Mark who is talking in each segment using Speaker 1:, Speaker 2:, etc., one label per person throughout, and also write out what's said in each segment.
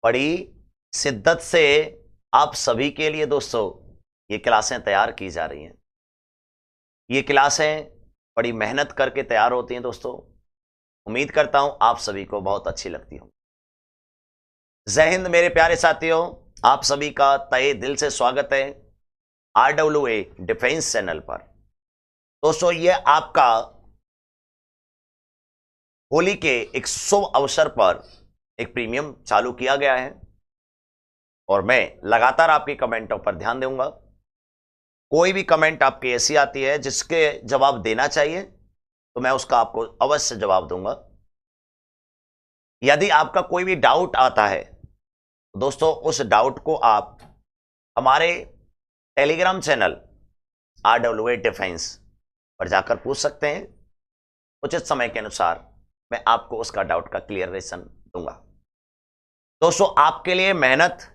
Speaker 1: बड़ी शिद्दत से आप सभी के लिए दोस्तों ये क्लासें तैयार की जा रही हैं। ये क्लासें बड़ी मेहनत करके तैयार होती हैं दोस्तों। उम्मीद करता हूं आप सभी को बहुत अच्छी लगती हो। जय हिंद मेरे प्यारे साथियों, आप सभी का तहे दिल से स्वागत है RWA डिफेंस चैनल पर। दोस्तों ये आपका होली के एक शुभ अवसर पर एक प्रीमियम चालू किया गया है और मैं लगातार आपके कमेंटों पर ध्यान दूंगा। कोई भी कमेंट आपकी ऐसी आती है जिसके जवाब देना चाहिए तो मैं उसका आपको अवश्य जवाब दूंगा। यदि आपका कोई भी डाउट आता है तो दोस्तों उस डाउट को आप हमारे टेलीग्राम चैनल RWA डिफेंस पर जाकर पूछ सकते हैं। उचित समय के अनुसार मैं आपको उसका डाउट का क्लियरेशन दूंगा। दोस्तों आपके लिए मेहनत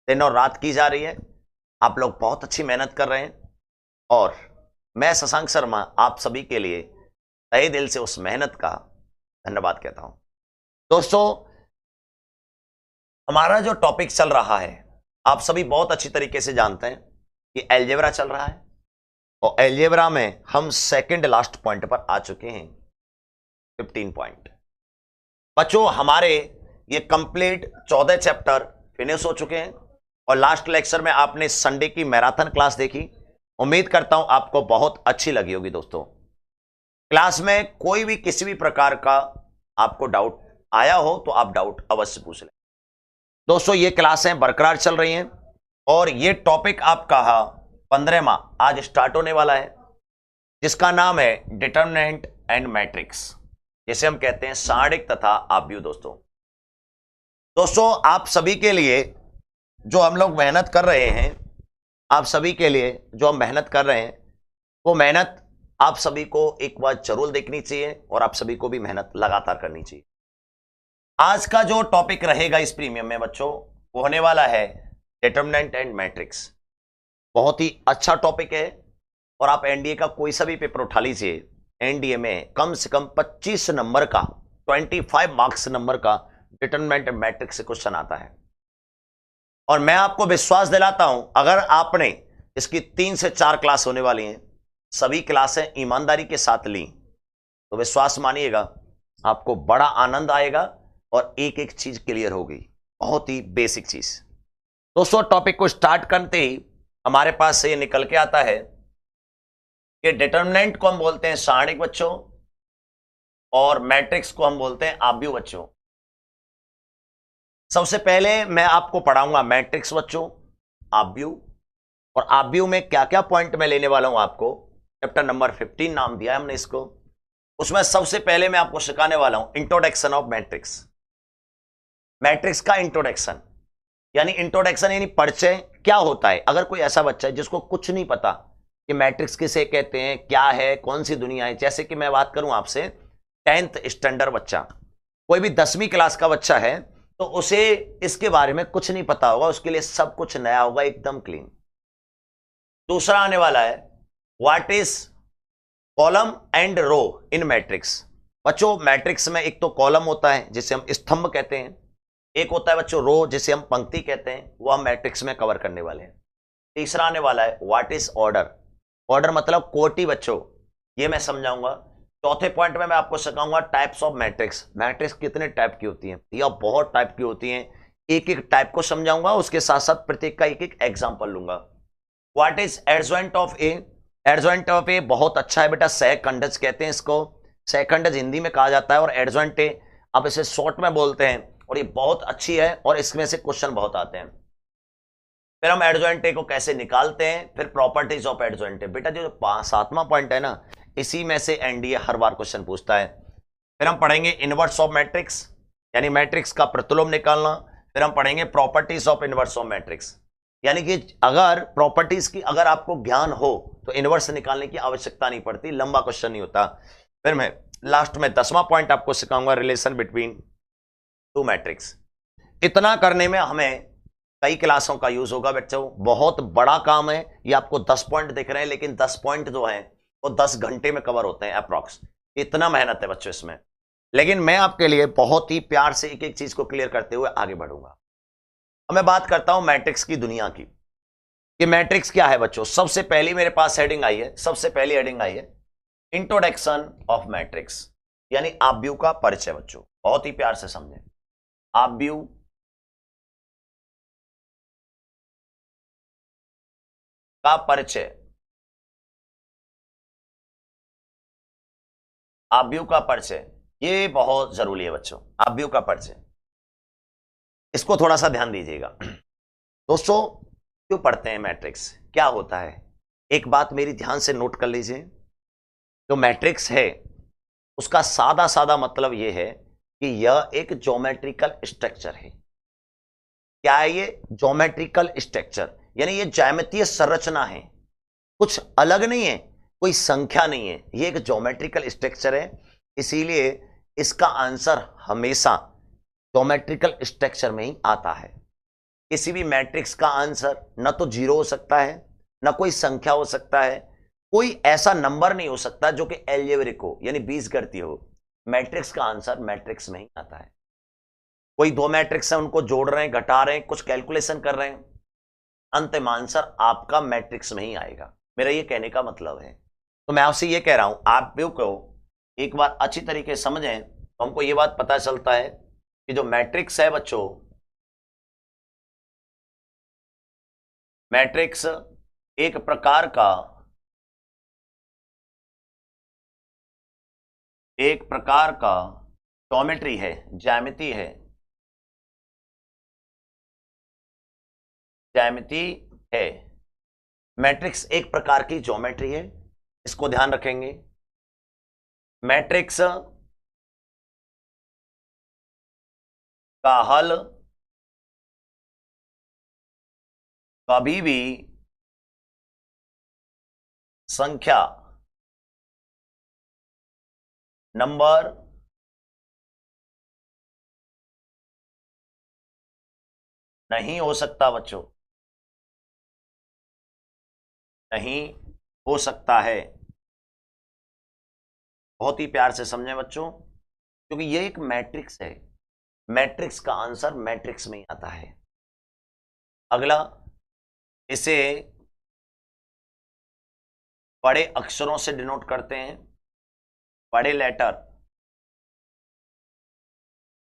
Speaker 1: दिन और रात की जा रही है। आप लोग बहुत अच्छी मेहनत कर रहे हैं और मैं शशांक शर्मा आप सभी के लिए तहे दिल से उस मेहनत का धन्यवाद कहता हूं। दोस्तों हमारा जो टॉपिक चल रहा है आप सभी बहुत अच्छी तरीके से जानते हैं कि अलजेब्रा चल रहा है और अलजेब्रा में हम सेकंड लास्ट पॉइंट पर आ चुके हैं 15 पॉइंट। बच्चों हमारे ये कंप्लीट 14 चैप्टर फिनिश हो चुके हैं और लास्ट लेक्चर में आपने संडे की मैराथन क्लास देखी। उम्मीद करता हूं आपको बहुत अच्छी लगी होगी। दोस्तों क्लास में कोई भी किसी भी प्रकार का आपको डाउट आया हो तो आप डाउट अवश्य पूछ लें। दोस्तों ये क्लासें बरकरार चल रही हैं और ये टॉपिक आपका 15वां आज स्टार्ट होने वाला है जिसका नाम है डिटरमिनेंट एंड मैट्रिक्स, जिसे हम कहते हैं सारणिक तथा आव्यूह। दोस्तों आप सभी के लिए जो हम लोग मेहनत कर रहे हैं, आप सभी के लिए जो हम मेहनत कर रहे हैं वो मेहनत आप सभी को एक बार जरूर देखनी चाहिए और आप सभी को भी मेहनत लगातार करनी चाहिए। आज का जो टॉपिक रहेगा इस प्रीमियम में बच्चों वो होने वाला है डिटरमिनेंट एंड मैट्रिक्स। बहुत ही अच्छा टॉपिक है और आप एनडीए का कोई सा भी पेपर उठा लीजिए, एनडीए में कम से कम 25 नंबर का 25 मार्क्स नंबर का डिटरमिनेंट एंड मैट्रिक्स से क्वेश्चन आता है। और मैं आपको विश्वास दिलाता हूं अगर आपने इसकी 3 से 4 क्लास होने वाली हैं, सभी क्लासें ईमानदारी के साथ ली तो विश्वास मानिएगा आपको बड़ा आनंद आएगा और एक एक चीज क्लियर होगी, बहुत ही बेसिक चीज। दोस्तों टॉपिक को स्टार्ट करते ही हमारे पास से ये निकल के आता है कि डिटरमिनेंट को हम बोलते हैं सारणिक बच्चों और मैट्रिक्स को हम बोलते हैं आव्यूह बच्चों। सबसे पहले मैं आपको पढ़ाऊंगा मैट्रिक्स बच्चों, आव्यूह, और आव्यूह में क्या क्या पॉइंट मैं लेने वाला हूं आपको। चैप्टर नंबर 15 नाम दिया है हमने इसको। उसमें सबसे पहले मैं आपको सिखाने वाला हूं इंट्रोडक्शन ऑफ मैट्रिक्स। मैट्रिक्स का इंट्रोडक्शन यानी परिचय क्या होता है। अगर कोई ऐसा बच्चा है जिसको कुछ नहीं पता कि मैट्रिक्स किसे कहते हैं, क्या है, कौन सी दुनिया है, जैसे कि मैं बात करूं आपसे 10th स्टैंडर्ड बच्चा, कोई भी 10वीं क्लास का बच्चा है तो उसे इसके बारे में कुछ नहीं पता होगा, उसके लिए सब कुछ नया होगा, एकदम क्लीन। दूसरा आने वाला है what is column and row in matrix. बच्चों मैट्रिक्स में एक तो कॉलम होता है जिसे हम स्तंभ कहते हैं, एक होता है बच्चों रो जिसे हम पंक्ति कहते हैं, वो हम मैट्रिक्स में कवर करने वाले हैं। तीसरा आने वाला है व्हाट इज ऑर्डर। ऑर्डर मतलब कोटि बच्चों, ये मैं समझाऊंगा। चौथे पॉइंट में मैं आपको सिखाऊंगा टाइप्स ऑफ मैट्रिक्स। मैट्रिक्स कितने टाइप की होती हैं, या बहुत टाइप की होती हैं, एक एक टाइप को समझाऊंगा, उसके साथ साथ प्रत्येक का एक एक एग्जांपल लूंगा। What is adjoint of A. Adjoint of A बहुत अच्छा है बेटा, सहखंडज कहते हैं इसको, सहखंडज हिंदी में कहा जाता है और एडजॉइंट ए आप इसे शॉर्ट में बोलते हैं और ये बहुत अच्छी है और इसमें से क्वेश्चन बहुत आते हैं। फिर हम एडजॉइंट ए को कैसे निकालते हैं, फिर प्रॉपर्टीज ऑफ एडजॉइंट ए। बेटा जो 7वां पॉइंट है ना, इसी में से एनडीए हर बार क्वेश्चन पूछता है। फिर हम पढ़ेंगे इनवर्स ऑफ मैट्रिक्स यानी मैट्रिक्स का प्रतिलोम निकालना। फिर हम पढ़ेंगे properties of inverse of matrix, यानी कि अगर प्रॉपर्टीज की अगर आपको ज्ञान हो तो इनवर्स निकालने की आवश्यकता नहीं पड़ती, लंबा क्वेश्चन नहीं होता। फिर मैं लास्ट में 10वां पॉइंट आपको सिखाऊंगा रिलेशन बिटवीन टू मैट्रिक्स। इतना करने में हमें कई क्लासों का यूज होगा बच्चों, बहुत बड़ा काम है। ये आपको 10 पॉइंट दिख रहे हैं लेकिन 10 पॉइंट जो हैं वो 10 घंटे में कवर होते हैं अप्रॉक्स। इतना मेहनत है बच्चों इसमें, लेकिन मैं आपके लिए बहुत ही प्यार से एक एक चीज को क्लियर करते हुए आगे बढ़ूंगा। अब मैं बात करता हूं मैट्रिक्स की दुनिया की। ये मैट्रिक्स क्या है बच्चों? सबसे पहली मेरे पास हेडिंग आई है, सबसे पहली हेडिंग आई है इंट्रोडक्शन ऑफ मैट्रिक्स, यानी आव्यूह का परिचय। बच्चों बहुत ही प्यार से समझें, आव्यूह का परिचय, आव्यूह का परिचय, ये बहुत जरूरी है बच्चों। आव्यूह का परिचय, इसको थोड़ा सा ध्यान दीजिएगा दोस्तों। क्यों पढ़ते हैं मैट्रिक्स, क्या होता है? एक बात मेरी ध्यान से नोट कर लीजिए, जो मैट्रिक्स है उसका सादा सादा मतलब यह है कि यह एक ज्योमेट्रिकल स्ट्रक्चर है। क्या है ये? ज्योमेट्रिकल स्ट्रक्चर, यानी ये ज्यामितीय संरचना है, कुछ अलग नहीं है, कोई संख्या नहीं है, ये एक ज्योमेट्रिकल स्ट्रक्चर है। इसीलिए इसका आंसर हमेशा ज्योमेट्रिकल स्ट्रक्चर में ही आता है। किसी भी मैट्रिक्स का आंसर न तो जीरो हो सकता है, न कोई संख्या हो सकता है, कोई ऐसा नंबर नहीं हो सकता जो कि एल्जेब्रिक हो, यानी बीजगणितीय हो। मैट्रिक्स का आंसर मैट्रिक्स में ही आता है। कोई दो मैट्रिक्स है, उनको जोड़ रहे हैं, घटा रहे हैं, कुछ कैलकुलेशन कर रहे हैं, अंतिम आंसर आपका मैट्रिक्स में ही आएगा। मेरा ये कहने का मतलब है, तो मैं आपसे ये कह रहा हूं, आप भी को एक बार अच्छी तरीके से समझें तो हमको ये बात पता चलता है कि जो मैट्रिक्स है बच्चों, मैट्रिक्स एक प्रकार का ज्योमेट्री है, ज्यामिति है, ज्यामिति है। मैट्रिक्स एक प्रकार की ज्योमेट्री है, इसको ध्यान रखेंगे। मैट्रिक्स का हल कभी भी संख्या, नंबर, नहीं हो सकता बच्चों, नहीं हो सकता है। बहुत ही प्यार से समझें बच्चों, क्योंकि ये एक मैट्रिक्स है, मैट्रिक्स का आंसर मैट्रिक्स में ही आता है। अगला, इसे बड़े अक्षरों से डिनोट करते हैं, बड़े लेटर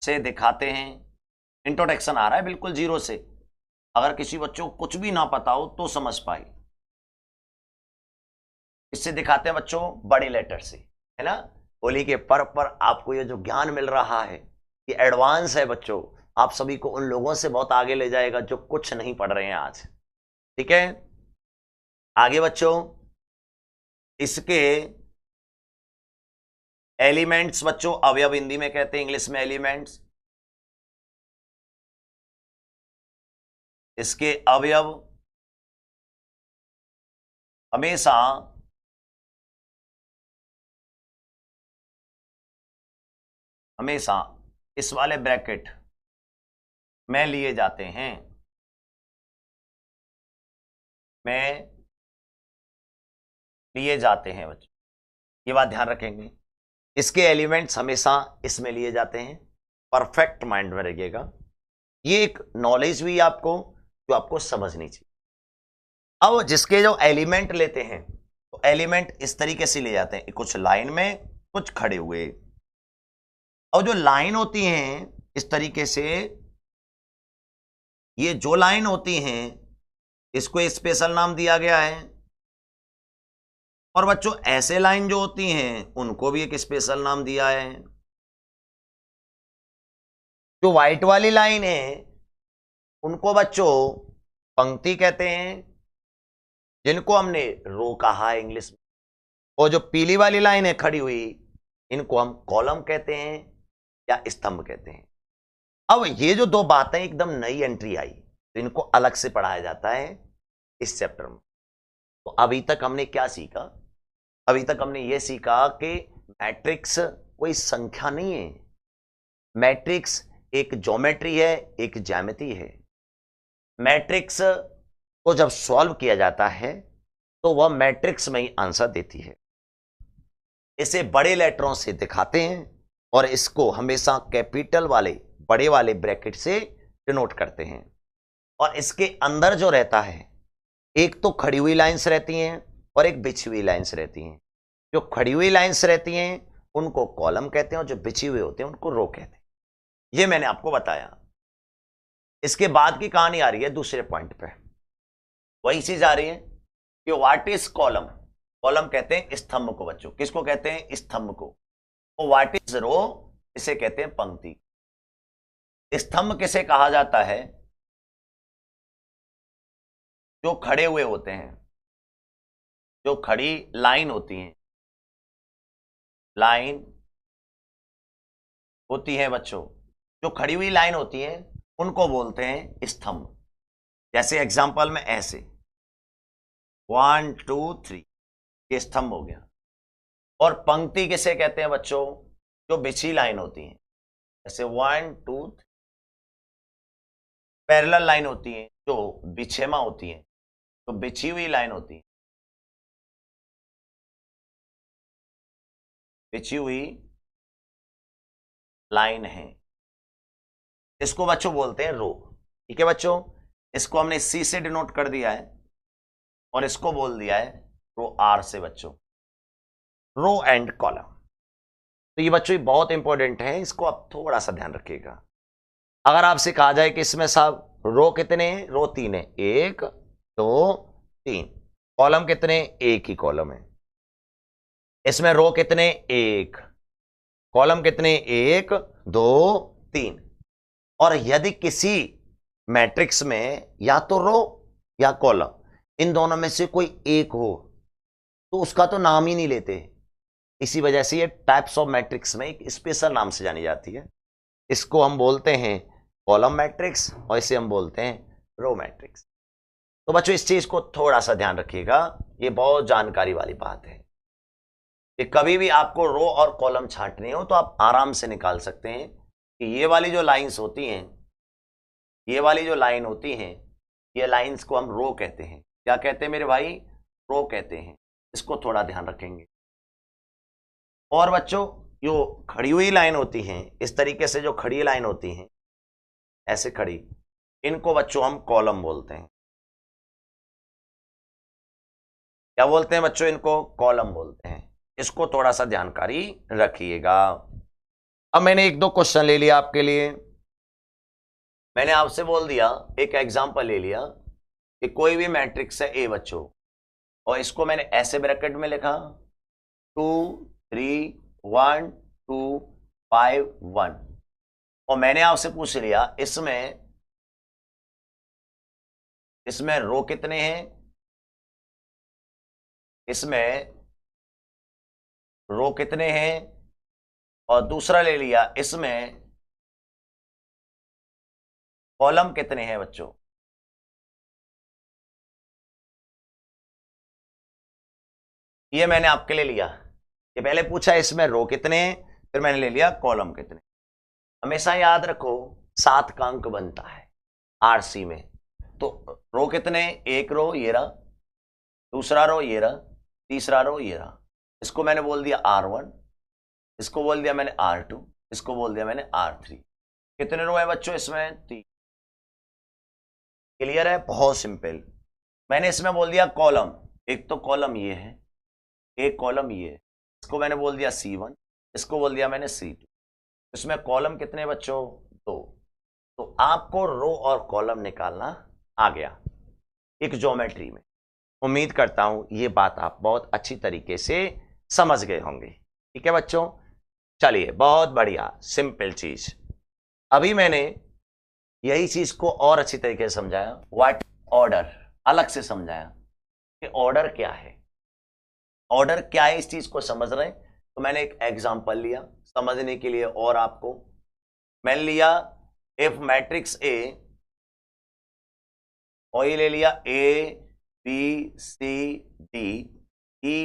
Speaker 1: से दिखाते हैं। इंट्रोडक्शन आ रहा है बिल्कुल जीरो से, अगर किसी बच्चों को कुछ भी ना पता हो तो समझ पाए। इससे दिखाते हैं बच्चों बड़े लेटर से, है ना। होली के पर्व पर आपको ये जो ज्ञान मिल रहा है ये एडवांस है बच्चों, आप सभी को उन लोगों से बहुत आगे ले जाएगा जो कुछ नहीं पढ़ रहे हैं आज, ठीक है। आगे बच्चों, इसके एलिमेंट्स बच्चों, अवयव हिंदी में कहते हैं, इंग्लिश में एलिमेंट्स। इसके अवयव हमेशा इस वाले ब्रैकेट में लिए जाते हैं, बच्चों, ये बात ध्यान रखेंगे। इसके एलिमेंट्स हमेशा इसमें लिए जाते हैं, परफेक्ट माइंड में रखिएगा। ये एक नॉलेज भी आपको जो आपको समझनी चाहिए। अब जिसके जो एलिमेंट लेते हैं तो एलिमेंट इस तरीके से ले जाते हैं, कुछ लाइन में, कुछ खड़े हुए। और जो लाइन होती हैं इस तरीके से, ये जो लाइन होती हैं इसको स्पेशल नाम दिया गया है। और बच्चों ऐसे लाइन जो होती हैं उनको भी एक स्पेशल नाम दिया है। जो व्हाइट वाली लाइन है उनको बच्चों पंक्ति कहते हैं, जिनको हमने रो कहा है इंग्लिश में। और जो पीली वाली लाइन है खड़ी हुई, इनको हम कॉलम कहते हैं या स्तंभ कहते हैं। अब ये जो दो बातें एकदम नई एंट्री आई, तो इनको अलग से पढ़ाया जाता है इस चैप्टर में। तो अभी तक हमने क्या सीखा? अभी तक हमने ये सीखा कि मैट्रिक्स कोई संख्या नहीं है, मैट्रिक्स एक ज्योमेट्री है, एक ज्यामिति है। मैट्रिक्स को जब सॉल्व किया जाता है तो वह मैट्रिक्स में ही आंसर देती है। इसे बड़े लेटरों से दिखाते हैं और इसको हमेशा कैपिटल वाले बड़े वाले ब्रैकेट से डिनोट करते हैं। और इसके अंदर जो रहता है, एक तो खड़ी हुई लाइंस रहती हैं और एक बिछी हुई लाइंस रहती हैं। जो खड़ी हुई लाइंस रहती हैं उनको कॉलम कहते हैं और जो बिछी हुई होते हैं उनको रो कहते हैं। ये मैंने आपको बताया। इसके बाद की कहानी आ रही है दूसरे पॉइंट पे, वही चीज आ रही है कि व्हाट इज कॉलम। कॉलम कहते हैं स्तंभ को बच्चों। किसको कहते हैं? स्तंभ को। और व्हाट इज रो, इसे कहते हैं पंक्ति। स्तंभ किसे कहा जाता है? जो खड़े हुए होते हैं, जो खड़ी लाइन होती हैं, लाइन होती है बच्चों, जो खड़ी हुई लाइन होती है उनको बोलते हैं स्तंभ। जैसे एग्जांपल में ऐसे 1 2 3, ये स्तंभ हो गया। और पंक्ति किसे कहते हैं बच्चों? जो बिछी लाइन होती है, जैसे 1 2 3 पैरेलल लाइन होती है, जो बिछेमा होती है, तो बिछी हुई लाइन होती है, बिछी हुई लाइन है, इसको बच्चों बोलते हैं रो। ठीक है बच्चों, इसको हमने सी से डिनोट कर दिया है और इसको बोल दिया है रो आर से बच्चों, रो एंड कॉलम। तो ये बच्चों बहुत इंपॉर्टेंट है, इसको आप थोड़ा सा ध्यान रखिएगा। अगर आपसे कहा जाए कि इसमें साहब रो कितने हैं? रो 3 है, 1 2 3। कॉलम कितने? एक ही कॉलम है। इसमें रो कितने? 1। कॉलम कितने? 1 2 3। और यदि किसी मैट्रिक्स में या तो रो या कॉलम, इन दोनों में से कोई एक हो, तो उसका तो नाम ही नहीं लेते। इसी वजह से ये टाइप्स ऑफ मैट्रिक्स में एक स्पेशल नाम से जानी जाती है। इसको हम बोलते हैं कॉलम मैट्रिक्स और इसे हम बोलते हैं रो मैट्रिक्स। तो बच्चों इस चीज को थोड़ा सा ध्यान रखिएगा, ये बहुत जानकारी वाली बात है कि कभी भी आपको रो और कॉलम छांटनी हो तो आप आराम से निकाल सकते हैं कि ये वाली जो लाइंस होती हैं, ये वाली जो लाइन होती हैं, ये लाइंस को हम रो कहते हैं। क्या कहते हैं मेरे भाई? रो कहते हैं। इसको थोड़ा ध्यान रखेंगे। और बच्चों जो खड़ी हुई लाइन होती हैं, इस तरीके से जो खड़ी लाइन होती हैं, ऐसे खड़ी, इनको बच्चों हम कॉलम बोलते हैं। क्या बोलते हैं बच्चों? इनको कॉलम बोलते हैं। इसको थोड़ा सा जानकारी रखिएगा। अब मैंने 1 2 क्वेश्चन ले लिया आपके लिए। मैंने आपसे बोल दिया, एक एग्जांपल ले लिया कि कोई भी मैट्रिक्स है ए बच्चों, और इसको मैंने ऐसे ब्रैकेट में लिखा 2 3 1 2 5 1। और मैंने आपसे पूछ लिया इसमें रो कितने हैं? इसमें रो कितने हैं? और दूसरा ले लिया, इसमें कॉलम कितने हैं बच्चों? ये मैंने आपके लिए लिया। ये पहले पूछा इसमें रो कितने हैं, फिर मैंने ले लिया कॉलम कितने। हमेशा याद रखो 7 का अंक बनता है आरसी में। तो रो कितने? 1 रो ये रहा, दूसरा रो ये रहा, तीसरा रो ये रहा। इसको मैंने बोल दिया R1, इसको बोल दिया मैंने R2, इसको बोल दिया मैंने R3। कितने रो है बच्चों इसमें? 3। क्लियर है? बहुत सिंपल। मैंने इसमें बोल दिया कॉलम, एक तो कॉलम ये है, एक कॉलम ये है, इसको मैंने बोल दिया C1, इसको बोल दिया मैंने C2। इसमें कॉलम कितने बच्चों? 2। तो आपको रो और कॉलम निकालना आ गया एक ज्योमेट्री में। उम्मीद करता हूं ये बात आप बहुत अच्छी तरीके से समझ गए होंगे। ठीक है बच्चों, चलिए बहुत बढ़िया, सिंपल चीज। अभी मैंने यही चीज को और अच्छी तरीके से समझाया, व्हाट ऑर्डर अलग से समझाया कि ऑर्डर क्या है। ऑर्डर क्या है इस चीज को समझ रहे हैं, तो मैंने एक एग्जांपल लिया समझने के लिए। और आपको मैंने लिया इफ मैट्रिक्स ए, और ये ले लिया A B C D E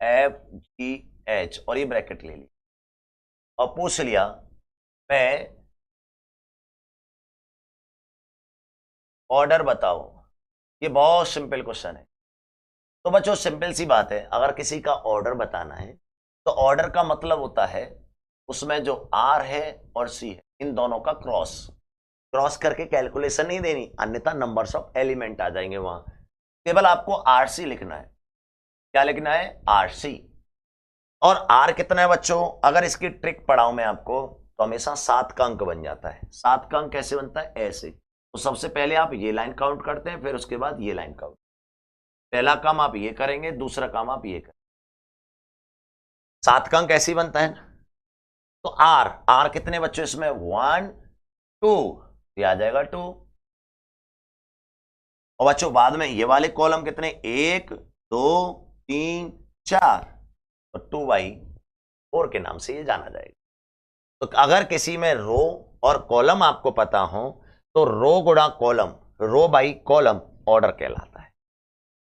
Speaker 1: F G H, और ये ब्रैकेट ले लिया और पूछ लिया मैं ऑर्डर बताओ। ये बहुत सिंपल क्वेश्चन है। तो बच्चों सिंपल सी बात है, अगर किसी का ऑर्डर बताना है तो ऑर्डर का मतलब होता है उसमें जो R है और C है इन दोनों का क्रॉस। क्रॉस करके कैलकुलेशन नहीं देनी, अन्यथा नंबर्स ऑफ एलिमेंट आ जाएंगे वहां। केवल आपको आरसी लिखना है। क्या लिखना है? आरसी। और आर कितना है बच्चों? अगर इसकी ट्रिक पढ़ाऊं मैं आपको तो हमेशा 7 का अंक बन जाता है। 7 का अंक कैसे बनता है? ऐसे। तो सबसे पहले आप ये लाइन काउंट करते हैं, फिर उसके बाद ये लाइन काउंट। पहला काम आप ये करेंगे, दूसरा काम आप ये करेंगे। 7 का अंक ऐसे ही बनता है। तो आर, आर कितने बच्चों इसमें? 1 2, ये आ जाएगा 2। और बच्चों बाद में ये वाले कॉलम कितने? 1 2 3 4, तो 2/4 के नाम से ये जाना जाएगा। तो अगर किसी में रो और कॉलम आपको पता हो तो रो गुणा column, row by column order कहलाता है।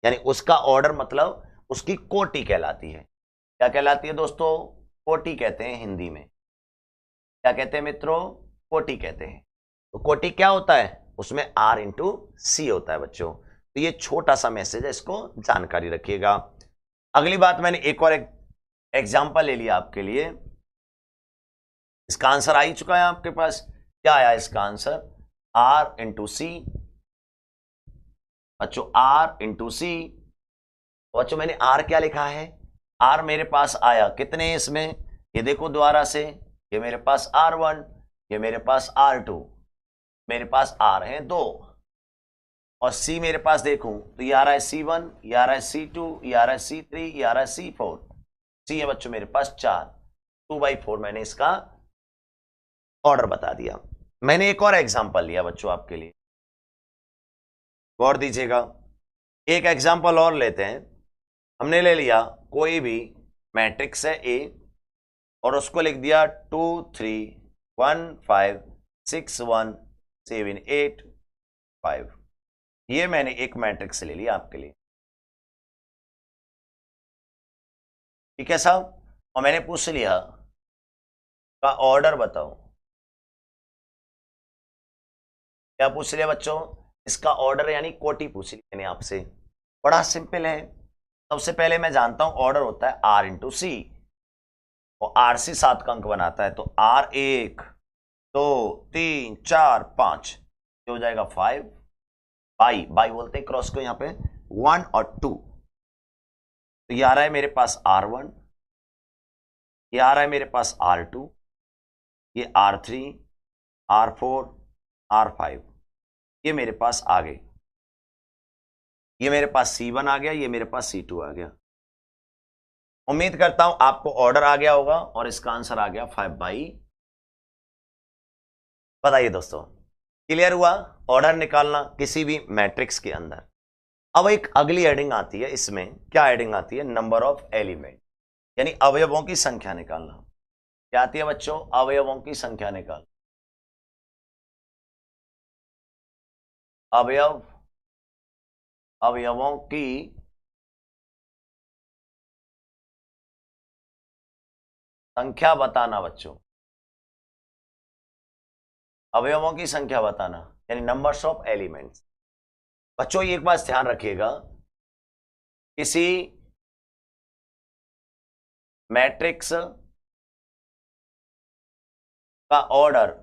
Speaker 1: यानी उसका ऑर्डर मतलब उसकी कोटि कहलाती है। क्या कहलाती है दोस्तों? कोटि कहते हैं हिंदी में। क्या कहते हैं मित्रों? कोटि कहते हैं। तो कोटि क्या होता है? उसमें R इंटू सी होता है बच्चों। तो ये छोटा सा मैसेज है, इसको जानकारी रखिएगा। अगली बात, मैंने एक और एग्जाम्पल ले लिया आपके लिए। इसका आंसर आ ही चुका है आपके पास। क्या आया इसका आंसर? R इंटू सी। बच्चों R इंटू सी। बच्चों मैंने R क्या लिखा है? R मेरे पास आया कितने इसमें? ये देखो दोबारा से, ये मेरे पास R1, ये मेरे पास R2, मेरे पास R है 2, और C मेरे पास देखूं तो ये आ रहा है C1, ये आ रहा है C2, ये आ रहा है C3, ये आ रहा है C4। C है बच्चों मेरे पास 4। 2/4 मैंने इसका ऑर्डर बता दिया। मैंने एक और एग्जांपल लिया बच्चों आपके लिए, गौर दीजिएगा। एक एग्जांपल और लेते हैं। हमने ले लिया कोई भी मैट्रिक्स है A और उसको लिख दिया 2 3 1 5 6 1 7 8 5। ये मैंने एक मैट्रिक्स ले लिया आपके लिए, ठीक है साहब। और मैंने पूछ लिया का ऑर्डर बताओ। क्या पूछ लिया बच्चों? इसका ऑर्डर यानी कोटि पूछ ली मैंने आपसे। बड़ा सिंपल है। सबसे पहले मैं जानता हूं ऑर्डर होता है R इंटू सी, और आर सी 7 का अंक बनाता है। तो R 1 2 3 4 5, ये हो जाएगा 5। बाई, बाई बोलते हैं क्रॉस को यहाँ पे, 1 और 2। तो ये आ रहा है मेरे पास R1, ये आ रहा है मेरे पास R2, ये R3, R4, R5, ये मेरे पास आ गए। ये मेरे पास C1 आ गया, ये मेरे पास C2 आ गया। उम्मीद करता हूं आपको ऑर्डर आ गया होगा और इसका आंसर आ गया 5/। बताइए दोस्तों, क्लियर हुआ ऑर्डर निकालना किसी भी मैट्रिक्स के अंदर। अब एक अगली हेडिंग आती है, इसमें क्या हेडिंग आती है? नंबर ऑफ एलिमेंट, यानी अवयवों की संख्या निकालना। क्या आती है बच्चों? अवयवों की संख्या निकाल। अवयवों की संख्या बताना बच्चों, अवयवों की संख्या बताना, यानी नंबर्स ऑफ एलिमेंट्स। बच्चों ये एक बात ध्यान रखिएगा, किसी मैट्रिक्स का ऑर्डर,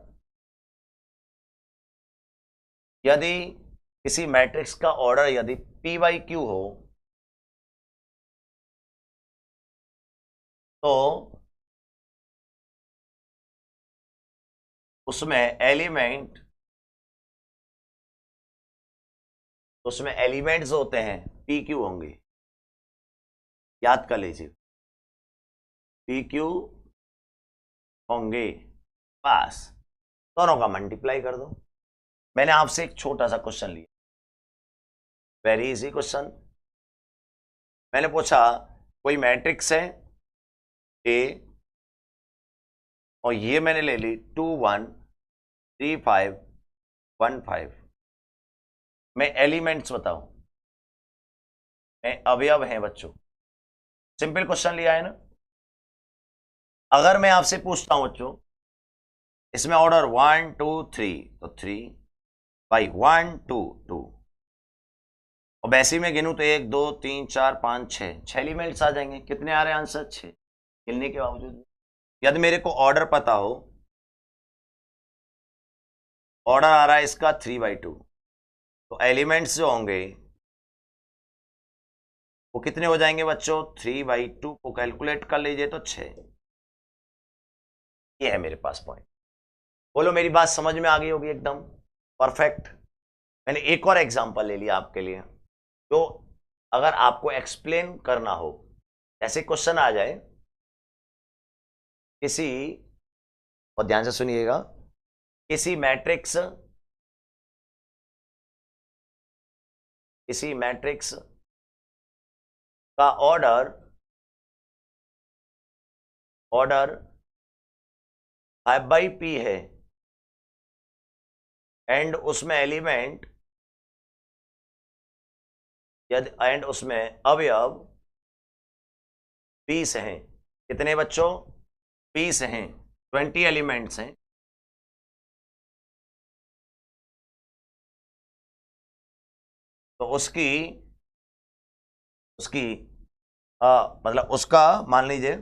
Speaker 1: यदि किसी मैट्रिक्स का ऑर्डर यदि p/q हो तो उसमें एलिमेंट्स होते हैं pq होंगे। याद कर लीजिए, pq होंगे। पास, दोनों का मल्टीप्लाई कर दो। मैंने आपसे एक छोटा सा क्वेश्चन लिया, वेरी इजी क्वेश्चन। मैंने पूछा कोई मैट्रिक्स है ए, और ये मैंने ले ली 2 1 3 5 1 5। मैं एलिमेंट्स बताऊं, मैं अवयव हैं बच्चों। सिंपल क्वेश्चन लिया है ना। अगर मैं आपसे पूछता हूं बच्चों, इसमें ऑर्डर 1 2 3, तो 3 भाई 1 2 2, और वैसे में गिनूं तो 1 2 3 4 5 6 एलिमेंट्स आ जाएंगे। कितने आ रहे हैं आंसर? 6। गिनने के बावजूद यदि मेरे को ऑर्डर पता हो ऑर्डर आ रहा है इसका 3/2, तो एलिमेंट्स जो होंगे वो कितने हो जाएंगे बच्चों? 3/2 को कैलकुलेट कर लीजिए तो 6। ये है मेरे पास पॉइंट। बोलो मेरी बात समझ में आ गई होगी एकदम परफेक्ट। मैंने एक और एग्जांपल ले लिया आपके लिए, तो अगर आपको एक्सप्लेन करना हो, ऐसे क्वेश्चन आ जाए किसी, और ध्यान से सुनिएगा, किसी मैट्रिक्स का ऑर्डर 5/p है एंड उसमें एलिमेंट एंड उसमें अवयव 20 हैं। कितने बच्चों? 20 हैं, 20 एलिमेंट्स हैं। तो उसकी उसकी मतलब उसका मान लीजिए,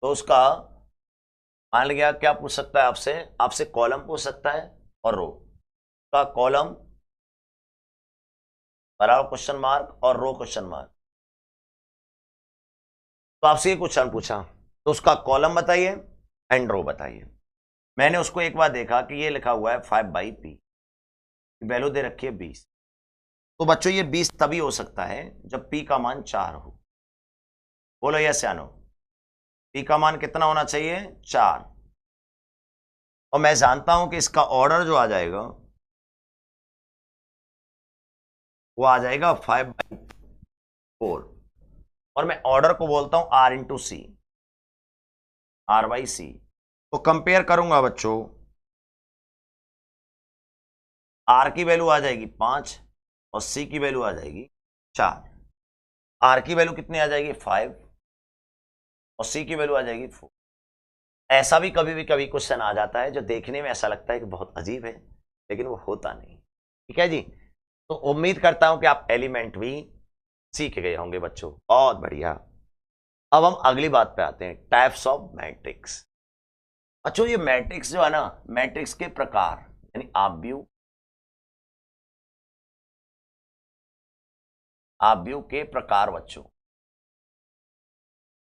Speaker 1: तो उसका मान लिया क्या पूछ सकता है आपसे? आपसे कॉलम पूछ सकता है और रो का, कॉलम बराबर क्वेश्चन मार्क और रो क्वेश्चन मार्क। तो आपसे ये क्वेश्चन पूछा तो उसका कॉलम बताइए एंड रो बताइए। मैंने उसको एक बार देखा कि ये लिखा हुआ है 5/p, वैल्यू दे रखी है 20। तो बच्चों ये 20 तभी हो सकता है जब p का मान 4 हो। बोलो यस या नो? p का मान कितना होना चाहिए? 4। और मैं जानता हूं कि इसका ऑर्डर जो आ जाएगा वो आ जाएगा 5/4, और मैं ऑर्डर को बोलता हूं r/c, r/c। तो कंपेयर करूंगा बच्चों, r की वैल्यू आ जाएगी 5 और c की वैल्यू आ जाएगी 4। r की वैल्यू कितनी आ जाएगी? 5 और c की वैल्यू आ जाएगी 4। ऐसा भी कभी क्वेश्चन आ जाता है जो देखने में ऐसा लगता है कि बहुत अजीब है, लेकिन वो होता नहीं। ठीक है जी। तो उम्मीद करता हूं कि आप एलिमेंट भी सीख गए होंगे बच्चों, बहुत बढ़िया। अब हम अगली बात पे आते हैं, टाइप्स ऑफ मैट्रिक्स। अच्छा, ये मैट्रिक्स जो है ना, मैट्रिक्स के प्रकार, यानी आव्यूह के प्रकार बच्चों,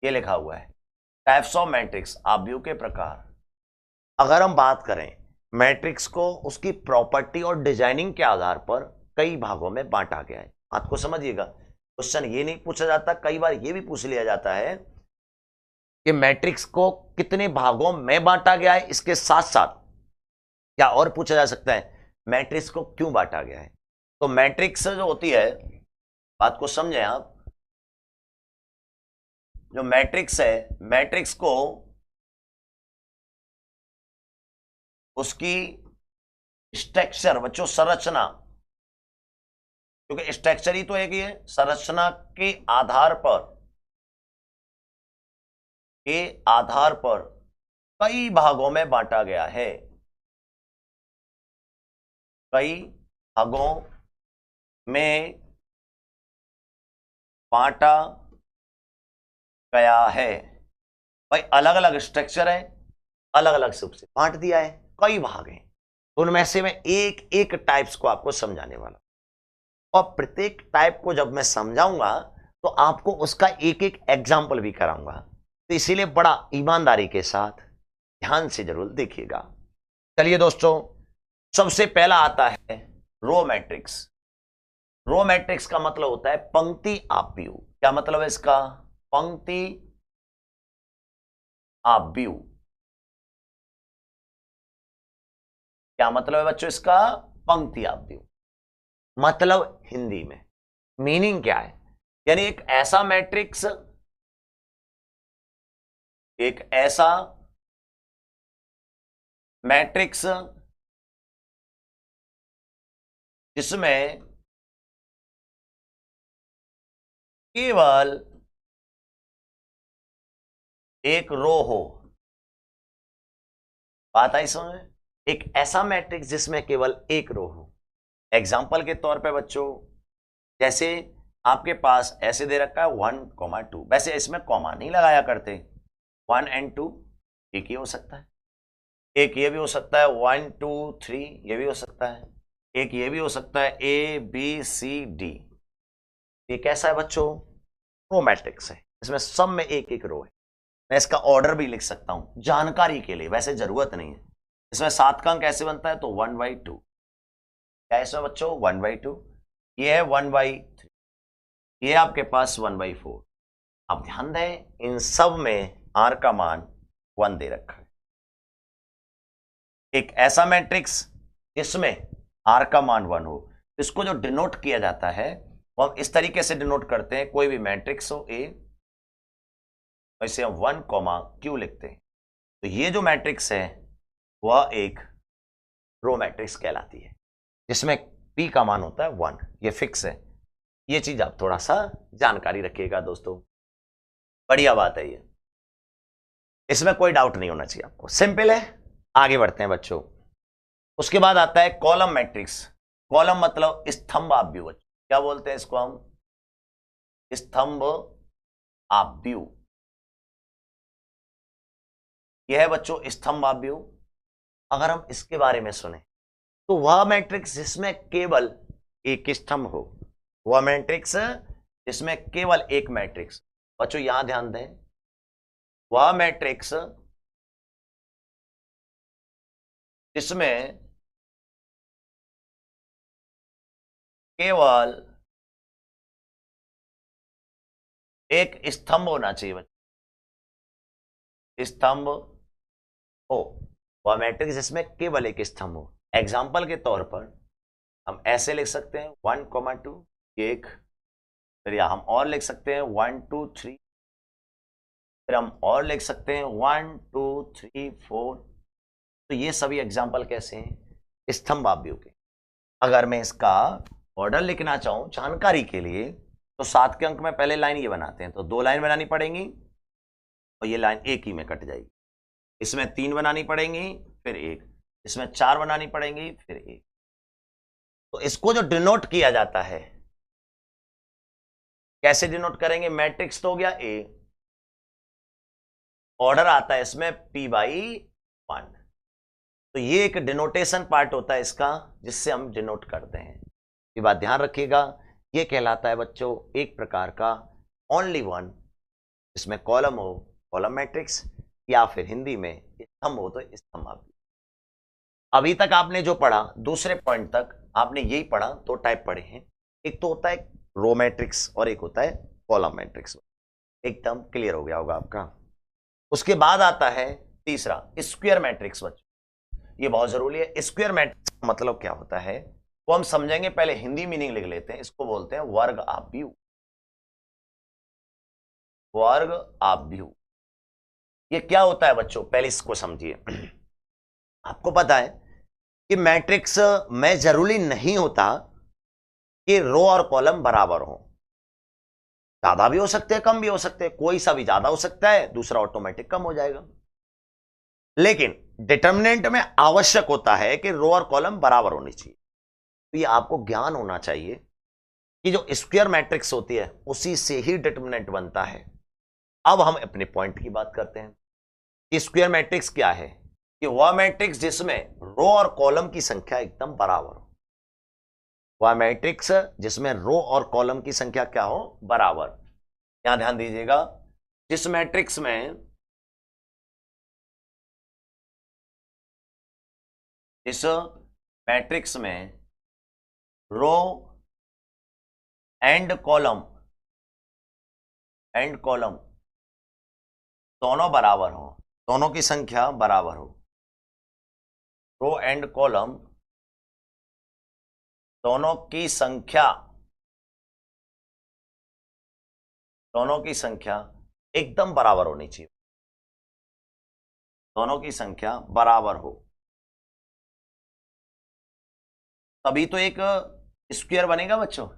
Speaker 1: ये लिखा हुआ है टाइप्स ऑफ मैट्रिक्स, आव्यूह के प्रकार। अगर हम बात करें मैट्रिक्स को उसकी प्रॉपर्टी और डिजाइनिंग के आधार पर कई भागों में बांटा गया है। बात को समझिएगा, क्वेश्चन ये नहीं पूछा जाता, कई बार ये भी पूछ लिया जाता है कि मैट्रिक्स को कितने भागों में बांटा गया है। इसके साथ साथ क्या और पूछा जा सकता है, मैट्रिक्स को क्यों बांटा गया है। तो मैट्रिक्स जो होती है, बात को समझें आप, जो मैट्रिक्स है, मैट्रिक्स को उसकी स्ट्रक्चर बच्चों, संरचना, क्योंकि स्ट्रक्चर ही तो एक ही है, संरचना के आधार पर कई भागों में बांटा गया है। कई भागों में बांटा गया है। भाई अलग अलग स्ट्रक्चर है, अलग अलग रूप से बांट दिया है, कई भाग हैं। उनमें से मैं एक एक टाइप्स को आपको समझाने वाला, और प्रत्येक टाइप को जब मैं समझाऊंगा तो आपको उसका एक एक एग्जाम्पल भी कराऊंगा। तो इसीलिए बड़ा ईमानदारी के साथ ध्यान से जरूर देखिएगा। चलिए दोस्तों, सबसे पहला आता है रो मैट्रिक्स। रो मैट्रिक्स का मतलब होता है पंक्ति आव्यूह। क्या मतलब है इसका? पंक्ति आव्यूह। क्या मतलब है बच्चों इसका? पंक्ति आव्यूह। मतलब हिंदी में मीनिंग क्या है? यानी एक ऐसा मैट्रिक्स जिसमें केवल एक रो हो। बात आई समझ? एक ऐसा मैट्रिक्स जिसमें केवल एक रो हो। एग्जाम्पल के तौर पे बच्चों, जैसे आपके पास ऐसे दे रखा है 1, 2, वैसे इसमें कॉमा नहीं लगाया करते, 1 और 2 एक ही हो सकता है। एक ये भी हो सकता है 1 2 3, ये भी हो सकता है, एक ये भी हो सकता है ABCD। ये कैसा है बच्चों? रो मैट्रिक्स है, इसमें सब में एक एक रो है। मैं इसका ऑर्डर भी लिख सकता हूं जानकारी के लिए, वैसे जरूरत नहीं है। इसमें 7 का अंक कैसे बनता है? तो 1/2। क्या है इसमें बच्चों? 1/2। ये है 1/3, ये आपके पास 1/4। अब ध्यान दें इन सब में R का मान 1 दे रखा है। एक ऐसा मैट्रिक्स जिसमें R का मान 1 हो, इसको जो डिनोट किया जाता है वो हम इस तरीके से डिनोट करते हैं। कोई भी मैट्रिक्स हो A, वैसे हम 1, Q लिखते हैं। तो ये जो मैट्रिक्स है वह एक रो मैट्रिक्स कहलाती है, जिसमें P का मान होता है 1। ये फिक्स है। ये चीज आप थोड़ा सा जानकारी रखिएगा दोस्तों, बढ़िया बात है ये, इसमें कोई डाउट नहीं होना चाहिए आपको, सिंपल है। आगे बढ़ते हैं बच्चों। उसके बाद आता है कॉलम मैट्रिक्स। कॉलम मतलब स्तंभ आव्यूह। क्या बोलते हैं इसको हम? स्तंभ आव्यूह। यह है बच्चों स्तंभ आव्यूह। अगर हम इसके बारे में सुने तो वह मैट्रिक्स जिसमें केवल एक स्तंभ हो, वह मैट्रिक्स जिसमें केवल एक मैट्रिक्स। बच्चों यहां ध्यान दें, वह मैट्रिक्स जिसमें केवल एक स्तंभ होना चाहिए बच्चों, स्तंभ हो, वह मैट्रिक्स जिसमें केवल एक स्तंभ हो। एग्जाम्पल के तौर पर हम ऐसे लिख सकते हैं 1, 2 एक, फिर या हम और लिख सकते हैं 1 2 3, फिर हम और लिख सकते हैं 1 2 3 4। तो ये सभी एग्जाम्पल कैसे हैं? स्तंभ आव्यूह के। अगर मैं इसका ऑर्डर लिखना चाहूं जानकारी के लिए, तो 7 के अंक में पहले लाइन ये बनाते हैं, तो 2 लाइन बनानी पड़ेंगी और ये लाइन एक ही में कट जाएगी। इसमें 3 बनानी पड़ेंगी, फिर 1, इसमें 4 बनानी पड़ेंगी, फिर 1। तो इसको जो डिनोट किया जाता है, कैसे डिनोट करेंगे? मैट्रिक्स तो हो गया A, ऑर्डर आता है इसमें P/1। तो ये एक डिनोटेशन पार्ट होता है इसका, जिससे हम डिनोट करते हैं। ये बात ध्यान रखिएगा, ये कहलाता है बच्चों एक प्रकार का ओनली वन, इसमें कॉलम हो कॉलम मैट्रिक्स, या फिर हिंदी में स्तंभ हो तो स्तंभ आव्यूह। अभी तक आपने जो पढ़ा, दूसरे पॉइंट तक आपने यही पढ़ा, 2 टाइप पढ़े हैं। एक तो होता है रो मैट्रिक्स और एक होता है कॉलम मैट्रिक्स। एकदम क्लियर हो गया होगा आपका। उसके बाद आता है तीसरा स्क्वायर मैट्रिक्स। बच्चों ये बहुत जरूरी है। स्क्वायर मैट्रिक्स मतलब क्या होता है वो हम समझेंगे, पहले हिंदी मीनिंग लिख लेते हैं। इसको बोलते हैं वर्ग आव्यूह। वर्ग आव्यूह ये क्या होता है बच्चों? पहले इसको समझिए। आपको पता है कि मैट्रिक्स में जरूरी नहीं होता कि रो और कॉलम बराबर हो, ज्यादा भी हो सकते हैं कम भी हो सकते हैं, कोई सा भी ज्यादा हो सकता है दूसरा ऑटोमेटिक कम हो जाएगा। लेकिन डिटर्मिनेंट में आवश्यक होता है कि रो और कॉलम बराबर होनी चाहिए। तो ये आपको ज्ञान होना चाहिए कि जो स्क्वायर मैट्रिक्स होती है उसी से ही डिटर्मिनेंट बनता है। अब हम अपने पॉइंट की बात करते हैं। स्क्वायर मैट्रिक्स क्या है? कि वह मैट्रिक्स जिसमें रो और कॉलम की संख्या एकदम बराबर हो। वह मैट्रिक्स जिसमें रो और कॉलम की संख्या क्या हो? बराबर। यहां ध्यान दीजिएगा, जिस मैट्रिक्स में रो एंड कॉलम दोनों बराबर हो, दोनों की संख्या बराबर हो, रो एंड कॉलम दोनों की संख्या एकदम बराबर होनी चाहिए, दोनों की संख्या बराबर हो, तभी तो एक स्क्वायर बनेगा बच्चों।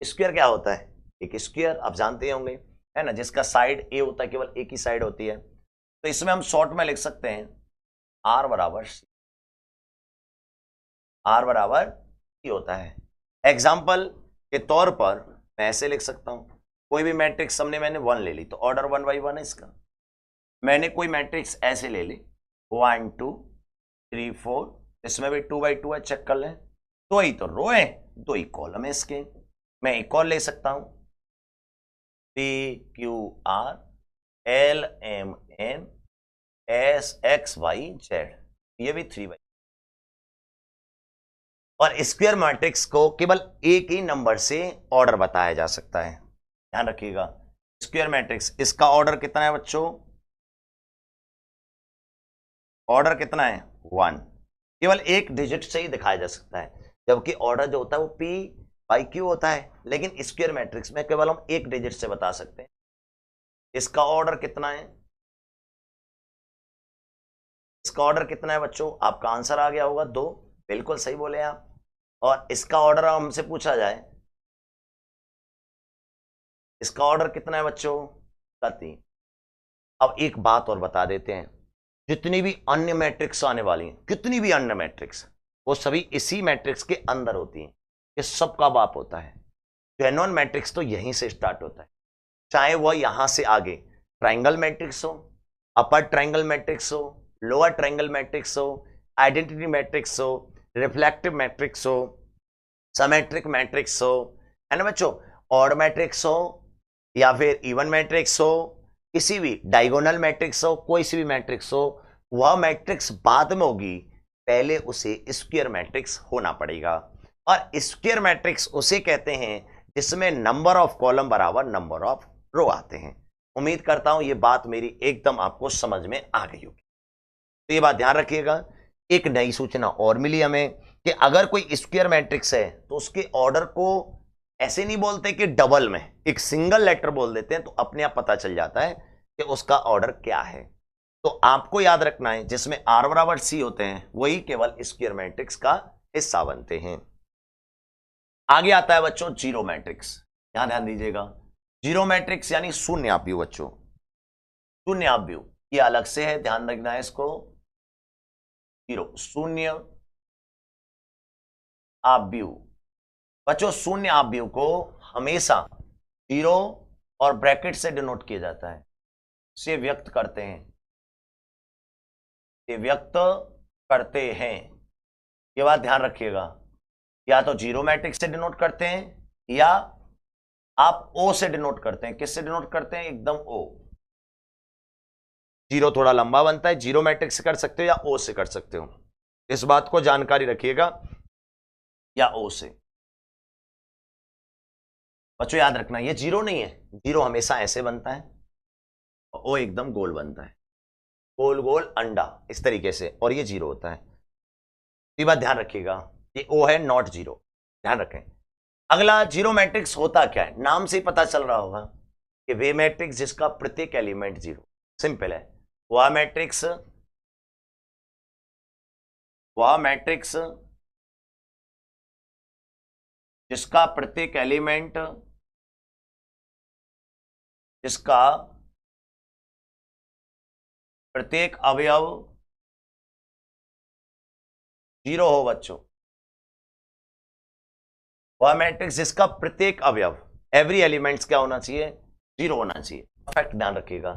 Speaker 1: स्क्वायर क्या होता है? एक स्क्वायर आप जानते होंगे, है ना, जिसका साइड ए होता है, केवल एक ही साइड होती है। तो इसमें हम शॉर्ट में लिख सकते हैं R बराबर C। R बराबर C होता है। एग्जाम्पल के तौर पर मैं ऐसे लिख सकता हूं, कोई भी मैट्रिक्स मैंने 1 ले ली तो ऑर्डर 1/1 है इसका। मैंने कोई मैट्रिक्स ऐसे ले ली 1 2 3 4, इसमें भी 2x2 है, चेक कर लें। दो ही तो रो है, दो ही कॉलम है इसके। मैं एक और ले सकता हूं, PQR LMN SXYZ, ये भी 3y। और स्क्वायर मैट्रिक्स को केवल एक ही नंबर से ऑर्डर बताया जा सकता है, ध्यान रखिएगा। स्क्वायर मैट्रिक्स, इसका ऑर्डर कितना है बच्चों? ऑर्डर कितना है? 1। केवल एक डिजिट से ही दिखाया जा सकता है, जबकि ऑर्डर जो होता है वो P/Q होता है, लेकिन स्क्वायर मैट्रिक्स में केवल हम एक डिजिट से बता सकते हैं। इसका ऑर्डर कितना है? इसका ऑर्डर कितना है बच्चों? आपका आंसर आ गया होगा 2, बिल्कुल सही बोले आप। और इसका ऑर्डर हमसे पूछा जाए, इसका ऑर्डर कितना है बच्चों? 3। अब एक बात और बता देते हैं, जितनी भी अन्य मैट्रिक्स आने वाली हैं, कितनी भी अन्य मैट्रिक्स, वो सभी इसी मैट्रिक्स के अंदर होती हैं। ये सबका बाप होता है। जेन्युइन मैट्रिक्स तो यहीं से स्टार्ट होता है, चाहे वह यहां से आगे ट्राइंगल मैट्रिक्स हो, अपर ट्राइंगल मैट्रिक्स हो, लोअर ट्राइंगल मैट्रिक्स हो, आइडेंटिटी मैट्रिक्स हो, रिफ्लेक्टिव मैट्रिक्स हो, सिमेट्रिक मैट्रिक्स हो, है ना बच्चों, ऑड मैट्रिक्स हो या फिर इवन मैट्रिक्स हो, किसी भी डायगोनल मैट्रिक्स हो, कोई सी भी मैट्रिक्स हो, वह मैट्रिक्स बाद में होगी, पहले उसे स्क्वायर मैट्रिक्स होना पड़ेगा। और स्क्वायर मैट्रिक्स उसे कहते हैं जिसमें नंबर ऑफ कॉलम बराबर नंबर ऑफ रो आते हैं। उम्मीद करता हूं ये बात मेरी एकदम आपको समझ में आ गई होगी। तो ये बात ध्यान रखिएगा। एक नई सूचना और मिली हमें कि अगर कोई स्क्वायर मैट्रिक्स है तो उसके ऑर्डर को ऐसे नहीं बोलते कि डबल में, एक सिंगल लेटर बोल देते हैं, तो अपने आप पता चल जाता है कि उसका ऑर्डर क्या है। तो आपको याद रखना है, जिसमें R बराबर C होते हैं वही केवल स्क्वायर मैट्रिक्स का हिस्सा बनते हैं। आगे आता है बच्चों जीरो मैट्रिक्स, यहां ध्यान दीजिएगा। जीरो मैट्रिक्स यानी शून्य आव्यूह बच्चों, शून्य आव्यूह ये अलग से है, ध्यान रखना है इसको। जीरो शून्य आव्यूह बच्चों, शून्य आव्यूह को हमेशा जीरो और ब्रैकेट से डिनोट किया जाता है, से व्यक्त करते हैं, से व्यक्त करते हैं। ये बात ध्यान रखिएगा, या तो जीरो मैट्रिक्स से डिनोट करते हैं या आप ओ से डिनोट करते हैं। किससे डिनोट करते हैं? एकदम ओ। जीरो थोड़ा लंबा बनता है, जीरो मैट्रिक्स से कर सकते हो या ओ से कर सकते हो, इस बात को जानकारी रखिएगा, या ओ से। बच्चों याद रखना ये जीरो नहीं है, जीरो हमेशा ऐसे बनता है और ओ एकदम गोल बनता है, गोल गोल अंडा इस तरीके से, और ये जीरो होता है। ये बात ध्यान रखिएगा, ये ओ है नॉट जीरो, ध्यान रखें। अगला जीरो मैट्रिक्स होता क्या है? नाम से ही पता चल रहा होगा कि वे मैट्रिक्स जिसका प्रत्येक एलिमेंट जीरो। सिंपल है, वह मैट्रिक्स जिसका प्रत्येक एलिमेंट, जिसका प्रत्येक अवयव जीरो हो बच्चों, वह मैट्रिक्स जिसका प्रत्येक अवयव, एवरी एलिमेंट्स क्या होना चाहिए? जीरो होना चाहिए। परफेक्ट, ध्यान रखिएगा।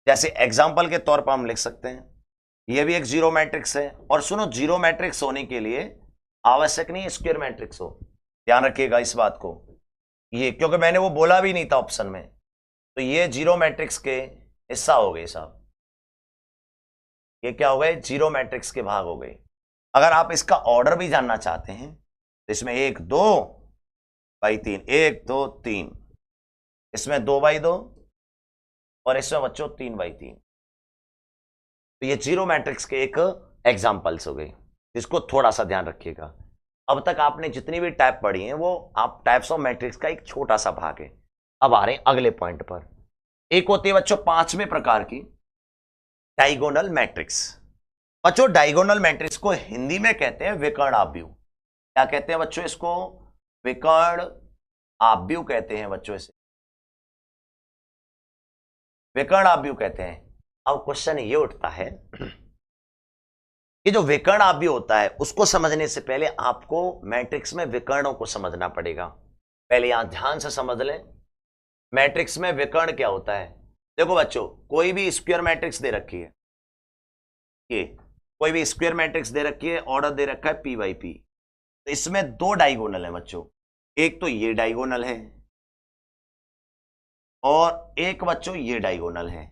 Speaker 1: जैसे एग्जांपल के तौर पर हम लिख सकते हैं, यह भी एक जीरो मैट्रिक्स है, और सुनो जीरो मैट्रिक्स होने के लिए आवश्यक नहीं स्क्वायर मैट्रिक्स हो, ध्यान रखिएगा इस बात को। ये क्योंकि मैंने वो बोला भी नहीं था ऑप्शन में, तो ये जीरो मैट्रिक्स के हिस्सा हो गए साहब, ये क्या हो गए? जीरो मैट्रिक्स के भाग हो गए। अगर आप इसका ऑर्डर भी जानना चाहते हैं तो इसमें 1 2 बाई 3, 1 2 3, इसमें 2 बाई 2, और इसमें बच्चों 3 बाई 3। तो ये जीरो मैट्रिक्स के एक एग्जाम्पल्स हो गए, जिसको थोड़ा सा ध्यान रखिएगा। अब तक आपने जितनी भी टाइप पढ़ी हैं वो आप टाइप्स ऑफ मैट्रिक्स का एक छोटा सा भाग है। अब आ रहे हैं अगले पॉइंट पर। एक होती है बच्चों 5वें प्रकार की डायगोनल मैट्रिक्स। बच्चों डायगोनल मैट्रिक्स को हिंदी में कहते हैं विकर्ण आव्यूह। क्या कहते हैं बच्चों इसको? विकर्ण आव्यूह कहते हैं बच्चों, इसे विकर्ण आव्यूह कहते हैं। अब क्वेश्चन ये उठता है कि जो विकर्ण आव्यूह होता है उसको समझने से पहले आपको मैट्रिक्स में विकर्णों को समझना पड़ेगा। पहले यहां ध्यान से समझ लें, मैट्रिक्स में विकर्ण क्या होता है। देखो बच्चों, कोई भी स्क्वायर मैट्रिक्स दे रखी है, ये कोई भी स्क्वायर मैट्रिक्स दे रखी है, ऑर्डर दे रखा है पी बाई पी, तो इसमें दो डायगोनल है बच्चों, एक तो ये डायगोनल है और एक बच्चों ये डायगोनल है।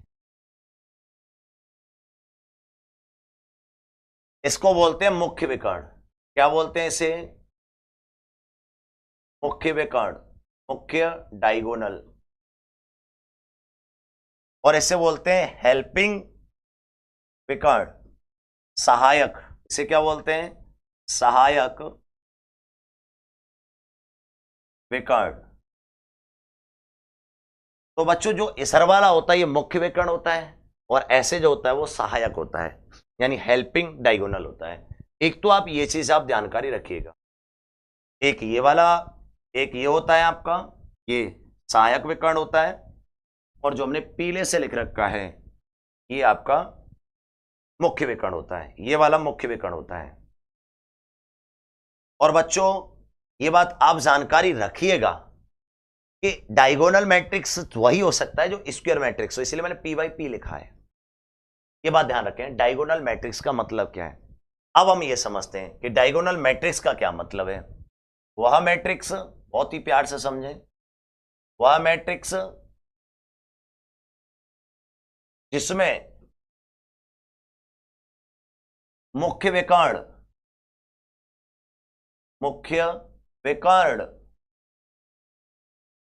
Speaker 1: इसको बोलते हैं मुख्य विकर्ण। क्या बोलते हैं इसे? मुख्य विकर्ण, मुख्य डायगोनल। और इसे बोलते हैं हेल्पिंग विकर्ण, सहायक। इसे क्या बोलते हैं? सहायक विकर्ण। तो बच्चों जो इसर वाला होता है ये मुख्य विकर्ण होता है, और ऐसे जो होता है वो सहायक होता है, यानी हेल्पिंग डायगोनल होता है। एक तो आप ये चीज आप जानकारी रखिएगा, एक ये वाला, एक ये होता है आपका, ये सहायक विकर्ण होता है, और जो हमने पीले से लिख रखा है ये आपका मुख्य विकर्ण होता है, ये वाला मुख्य विकर्ण होता है। और बच्चों ये बात आप जानकारी रखिएगा कि डायगोनल मैट्रिक्स वही हो सकता है जो स्क्वायर मैट्रिक्स हो, इसलिए मैंने पी बाई पी लिखा है। ये बात ध्यान रखें, डायगोनल मैट्रिक्स का मतलब क्या है। अब हम ये समझते हैं कि डायगोनल मैट्रिक्स का क्या मतलब है। वह मैट्रिक्स, बहुत ही प्यार से समझें, वह मैट्रिक्स जिसमें मुख्य विकर्ण, मुख्य विकर्ण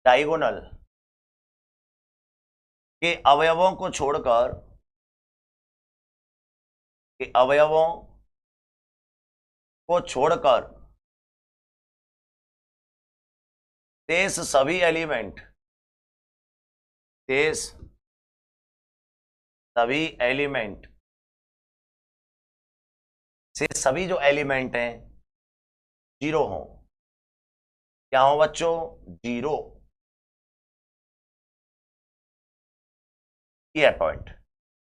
Speaker 1: डायगोनल के अवयवों को छोड़कर, के अवयवों को छोड़कर शेष सभी एलिमेंट, शेष सभी एलिमेंट से सभी जो एलिमेंट हैं जीरो हो। क्या हो बच्चों? जीरो। ये पॉइंट,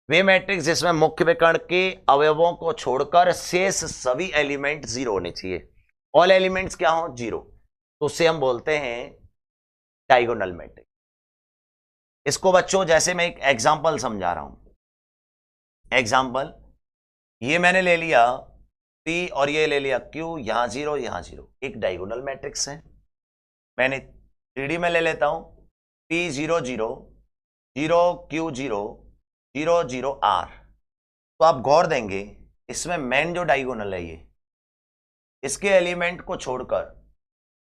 Speaker 1: वे मैट्रिक्स जिसमें मुख्य विकर्ण के अवयवों को छोड़कर शेष सभी एलिमेंट जीरो होने चाहिए, ऑल एलिमेंट्स क्या हो? जीरो, तो उसे हम बोलते हैं डायगोनल मैट्रिक्स। इसको बच्चों जैसे मैं एक एग्जांपल समझा रहा हूं, एग्जांपल ये मैंने ले लिया P और ये ले लिया Q, यहां जीरो यहां जीरो, एक डायगोनल मैट्रिक्स है। मैंने 3D में ले लेता हूं, P 0 0 0 Q 0 0 0 R। तो आप गौर देंगे इसमें मेन जो डायगोनल है ये, इसके एलिमेंट को छोड़कर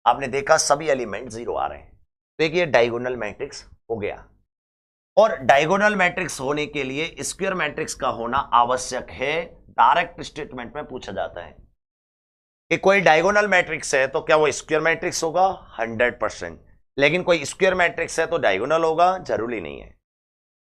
Speaker 1: आपने देखा सभी एलिमेंट जीरो आ रहे हैं, देखिए डायगोनल मैट्रिक्स हो गया। और डायगोनल मैट्रिक्स होने के लिए स्क्वायर मैट्रिक्स का होना आवश्यक है। डायरेक्ट स्टेटमेंट में पूछा जाता है कि कोई डायगोनल मैट्रिक्स है तो क्या वो स्क्वायर मैट्रिक्स होगा? 100%। लेकिन कोई स्क्वायर मैट्रिक्स है तो डायगोनल होगा? जरूरी नहीं है,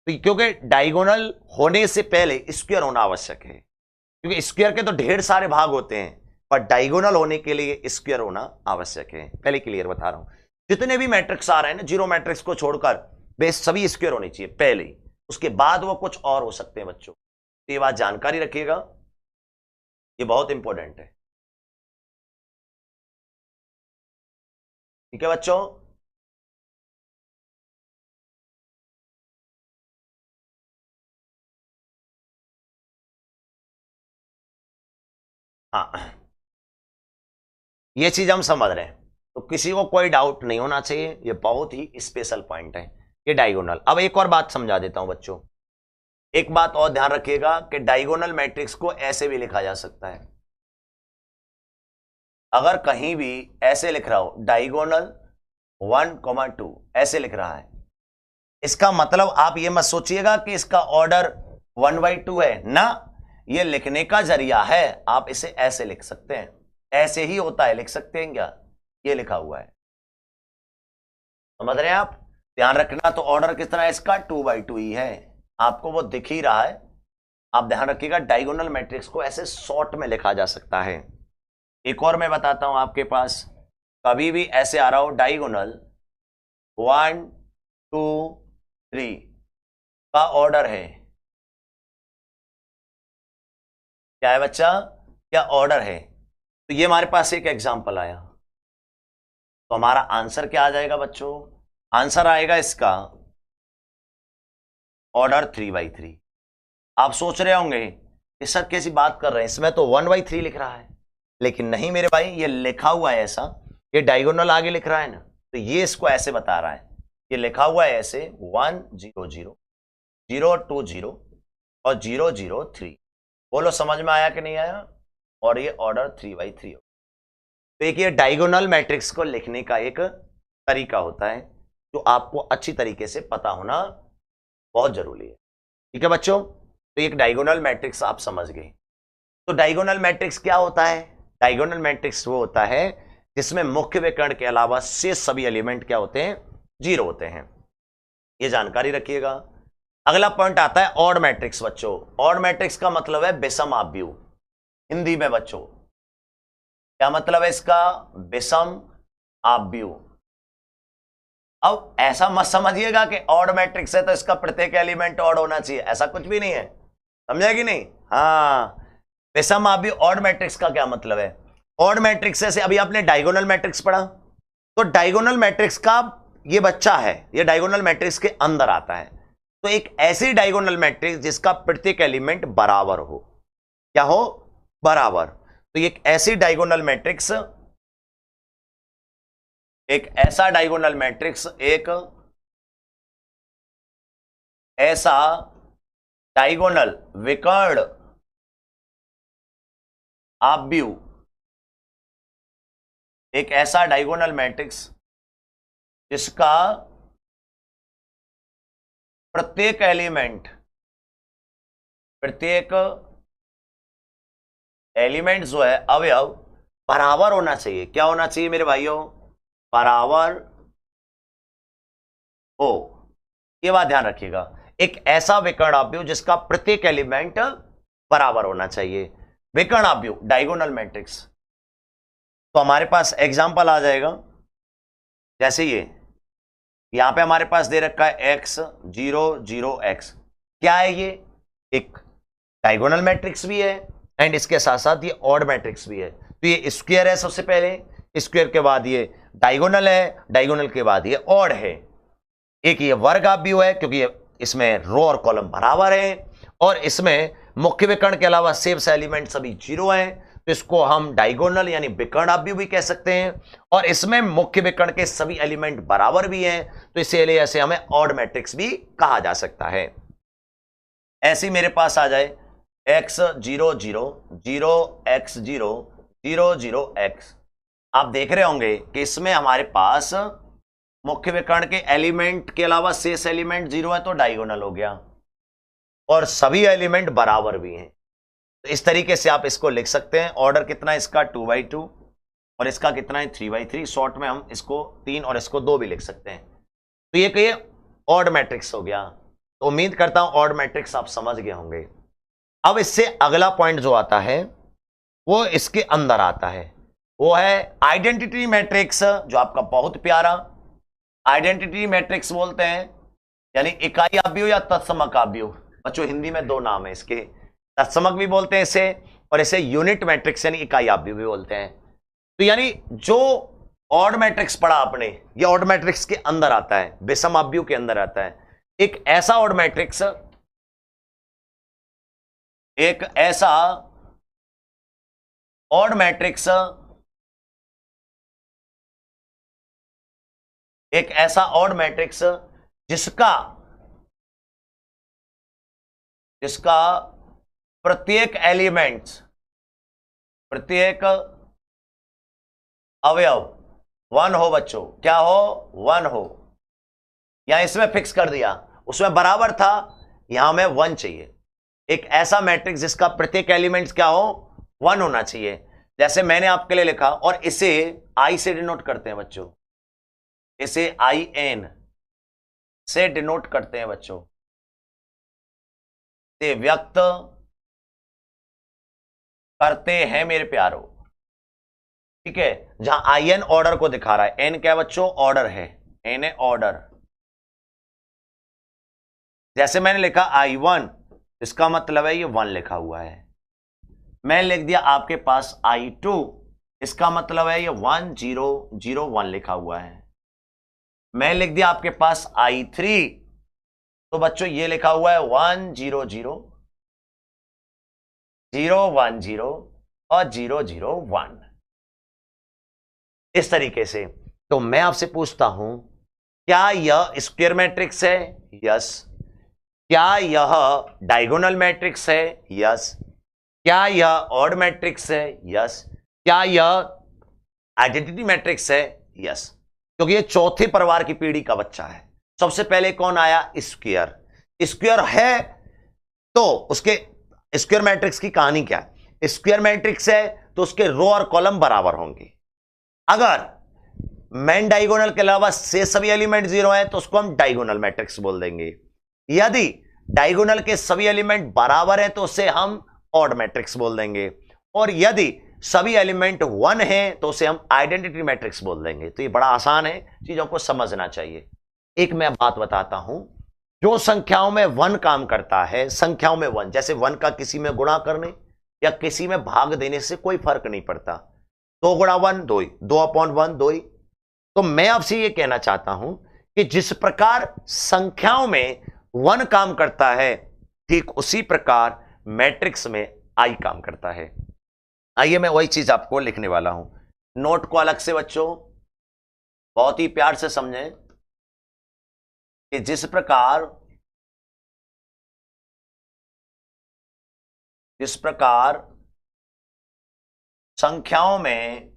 Speaker 1: तो क्योंकि डायगोनल होने से पहले स्क्वायर होना आवश्यक है, क्योंकि स्क्वायर के तो ढेर सारे भाग होते हैं, पर डायगोनल होने के लिए स्क्वायर होना आवश्यक है। पहले क्लियर बता रहा हूं, जितने भी मैट्रिक्स आ रहे हैं ना, जीरो मैट्रिक्स को छोड़कर वे सभी स्क्वायर होनी चाहिए पहले, उसके बाद वो कुछ और हो सकते हैं बच्चों। तो ये बात जानकारी रखिएगा, ये बहुत इंपॉर्टेंट है। ठीक है बच्चों? हाँ, ये चीज हम समझ रहे हैं, तो किसी को कोई डाउट नहीं होना चाहिए, ये बहुत ही स्पेशल पॉइंट है ये डायगोनल। अब एक और बात समझा देता हूं बच्चों, एक बात और ध्यान रखिएगा कि डायगोनल मैट्रिक्स को ऐसे भी लिखा जा सकता है। अगर कहीं भी ऐसे लिख रहा हो डायगोनल 1,2 ऐसे लिख रहा है, इसका मतलब आप ये मत सोचिएगा कि इसका ऑर्डर 1/2 है ना, ये लिखने का जरिया है। आप इसे ऐसे लिख सकते हैं, ऐसे ही होता है, लिख सकते हैं क्या? ये लिखा हुआ है, समझ रहे हैं आप? ध्यान रखना, तो ऑर्डर किस तरह है इसका? 2/2 ही है, आपको वो दिख ही रहा है। आप ध्यान रखिएगा, डायगोनल मैट्रिक्स को ऐसे शॉर्ट में लिखा जा सकता है। एक और मैं बताता हूं आपके पास, कभी भी ऐसे आ रहा हो डायगोनल 1 2 3 का ऑर्डर है, क्या है बच्चा? क्या ऑर्डर है? तो ये हमारे पास एक एग्जांपल आया, तो हमारा आंसर क्या आ जाएगा बच्चों? आंसर आएगा इसका ऑर्डर 3/3। आप सोच रहे होंगे ये सर कैसी बात कर रहे हैं, इसमें तो 1/3 लिख रहा है। लेकिन नहीं मेरे भाई, ये लिखा हुआ है ऐसा, ये डायगोनल आगे लिख रहा है ना, तो ये इसको ऐसे बता रहा है, ये लिखा हुआ है ऐसे 1 0 0 0 2 0 और 0 0 3। बोलो समझ में आया कि नहीं आया? और ये ऑर्डर 3/3 हो। तो एक ये डायगोनल मैट्रिक्स को लिखने का एक तरीका होता है जो आपको अच्छी तरीके से पता होना बहुत जरूरी है। ठीक है बच्चों, तो एक डायगोनल मैट्रिक्स आप समझ गए। तो डायगोनल मैट्रिक्स क्या होता है? डायगोनल मैट्रिक्स वो होता है जिसमें मुख्य विकर्ण के अलावा शेष सभी एलिमेंट क्या होते हैं? जीरो होते हैं। ये जानकारी रखिएगा। अगला पॉइंट आता है ऑड मैट्रिक्स। बच्चों, ऑड मैट्रिक्स का मतलब है विषम आव्यूह। हिंदी में बच्चों क्या मतलब है इसका? विषम आव्यूह। अब ऐसा मत समझिएगा कि ऑड मैट्रिक्स है तो इसका प्रत्येक एलिमेंट ऑड होना चाहिए, ऐसा कुछ भी नहीं है। समझा कि नहीं? हाँ, विषम आव्यूह ऑड मैट्रिक्स का क्या मतलब है? ऑड मैट्रिक्स से अभी आपने डायगोनल मैट्रिक्स पढ़ा, तो डायगोनल मैट्रिक्स का ये बच्चा है, ये डायगोनल मैट्रिक्स के अंदर आता है। तो एक ऐसी डायगोनल मैट्रिक्स जिसका प्रत्येक एलिमेंट बराबर हो। क्या हो? बराबर। तो एक ऐसी डायगोनल मैट्रिक्स, एक ऐसा डायगोनल मैट्रिक्स, एक ऐसा डायगोनल विकर्ण आव्यूह, एक ऐसा डायगोनल मैट्रिक्स जिसका प्रत्येक एलिमेंट जो है अवयव बराबर होना चाहिए। क्या होना चाहिए मेरे भाइयों? बराबर हो। ये बात ध्यान रखिएगा। एक ऐसा विकर्ण आव्यूह जिसका प्रत्येक एलिमेंट बराबर होना चाहिए, विकर्ण आव्यूह डायगोनल मैट्रिक्स। तो हमारे पास एग्जांपल आ जाएगा, जैसे ये यहां पे हमारे पास दे रखा है x 0 0 x। क्या है ये? एक डायगोनल मैट्रिक्स भी है एंड इसके साथ साथ ये ऑड मैट्रिक्स भी है। तो ये स्क्वायर है, सबसे पहले स्क्वायर के बाद ये डायगोनल है, डायगोनल के बाद ये ऑड है। एक ये वर्ग आव्यूह है क्योंकि इसमें रो और कॉलम बराबर है और इसमें मुख्य विकर्ण के अलावा शेष एलिमेंट सभी जीरो हैं, तो इसको हम डायगोनल यानी विकर्ण आव्यूह भी कह सकते हैं। और इसमें मुख्य विकर्ण के सभी एलिमेंट बराबर भी हैं, तो इसीलिए ऐसे हमें ऑड मैट्रिक्स भी कहा जा सकता है। ऐसे मेरे पास आ जाए x 0 0 0 x 0 0 0 x। आप देख रहे होंगे कि इसमें हमारे पास मुख्य विकर्ण के एलिमेंट के अलावा शेष एलिमेंट जीरो है, तो डायगोनल हो गया और सभी एलिमेंट बराबर भी हैं। तो इस तरीके से आप इसको लिख सकते हैं। ऑर्डर कितना है इसका? 2/2 और इसका कितना है? 3/3। शॉर्ट में हम इसको 3 और इसको 2 भी लिख सकते हैं। तो ये कहिए ऑड मैट्रिक्स हो गया। तो उम्मीद करता हूं ऑड मैट्रिक्स आप समझ गए होंगे। अब इससे अगला पॉइंट जो आता है वो इसके अंदर आता है, वो है आइडेंटिटी मैट्रिक्स, जो आपका बहुत प्यारा आइडेंटिटी मैट्रिक्स बोलते हैं, यानी इकाई आव्यूह या तत्समक आव्यूह। बच्चों हिंदी में दो नाम है इसके, तत्समक भी बोलते हैं इसे और इसे यूनिट मैट्रिक्स यानी इकाई आव्यूह भी बोलते हैं। तो यानी जो ऑड मैट्रिक्स पढ़ा आपने, ये ऑड मैट्रिक्स के अंदर आता है, विषम आव्यूह के अंदर आता है। एक ऐसा ऑड मैट्रिक्स, एक ऐसा ऑड मैट्रिक्स, एक ऐसा ऑड मैट्रिक्स जिसका प्रत्येक अवयव 1 हो। बच्चों क्या हो? 1 हो। यहां इसमें फिक्स कर दिया, उसमें बराबर था, यहां में 1 चाहिए। एक ऐसा मैट्रिक्स जिसका प्रत्येक एलिमेंट्स क्या हो? 1 होना चाहिए। जैसे मैंने आपके लिए लिखा, और इसे आई से डिनोट करते हैं बच्चों, इसे IN से डिनोट करते हैं बच्चों, से व्यक्त करते हैं मेरे प्यारो। ठीक है, जहां IN ऑर्डर को दिखा रहा है, N क्या बच्चों? ऑर्डर है, N है ऑर्डर। जैसे मैंने लिखा I1, इसका मतलब है ये 1 लिखा हुआ है। मैं लिख दिया आपके पास I2, इसका मतलब है ये 1 0 0 1 लिखा हुआ है। मैं लिख दिया आपके पास I3, तो बच्चों ये लिखा हुआ है 1 0 0 0 1 0 और 0 0 1, इस तरीके से। तो मैं आपसे पूछता हूं, क्या यह स्क्वायर मैट्रिक्स है? यस। क्या यह डायगोनल मैट्रिक्स है? यस। क्या यह ऑड मैट्रिक्स है? यस। क्या यह आइडेंटिटी मैट्रिक्स है? यस। क्योंकि यह चौथे परिवार की पीढ़ी का बच्चा है। सबसे पहले कौन आया? स्क्वायर। स्क्वायर है तो उसके स्क्वायर मैट्रिक्स की कहानी क्या है? स्क्वायर मैट्रिक्स है तो उसके रो और कॉलम बराबर होंगे। अगर मेन डायगोनल के अलावा से सभी एलिमेंट जीरो हैं तो उसको हम डायगोनल मैट्रिक्स बोल देंगे। यदि डायगोनल के सभी एलिमेंट बराबर हैं तो उसे हम ऑड मैट्रिक्स बोल देंगे। और यदि सभी एलिमेंट वन हैं तो उसे हम आइडेंटिटी मैट्रिक्स बोल देंगे। तो ये बड़ा आसान है, चीजों को समझना चाहिए। एक मैं बात बताता हूं, जो संख्याओं में वन काम करता है, संख्याओं में वन, जैसे वन का किसी में गुणा करने या किसी में भाग देने से कोई फर्क नहीं पड़ता। 2 गुणा 1 2 ही, 2/1 2 ही। तो मैं आपसे यह कहना चाहता हूं कि जिस प्रकार संख्याओं में वन काम करता है, ठीक उसी प्रकार मैट्रिक्स में आई काम करता है। आइए मैं वही चीज आपको लिखने वाला हूं। नोट को अलग से बच्चों बहुत ही प्यार से समझें कि जिस प्रकार संख्याओं में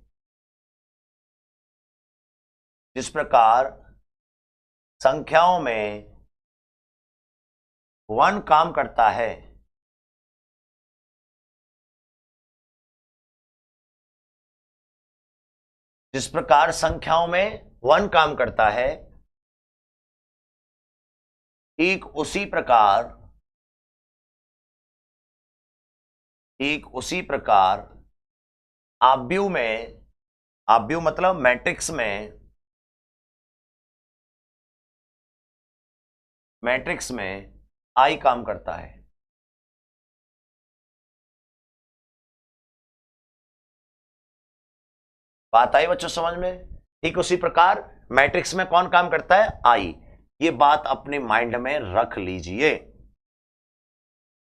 Speaker 1: वन काम करता है, जिस प्रकार संख्याओं में वन काम करता है, ठीक उसी प्रकार आव्यूह में, आव्यूह मतलब मैट्रिक्स में आई काम करता है। बात आई बच्चों समझ में? ठीक उसी प्रकार मैट्रिक्स में कौन काम करता है? आई। ये बात अपने माइंड में रख लीजिए।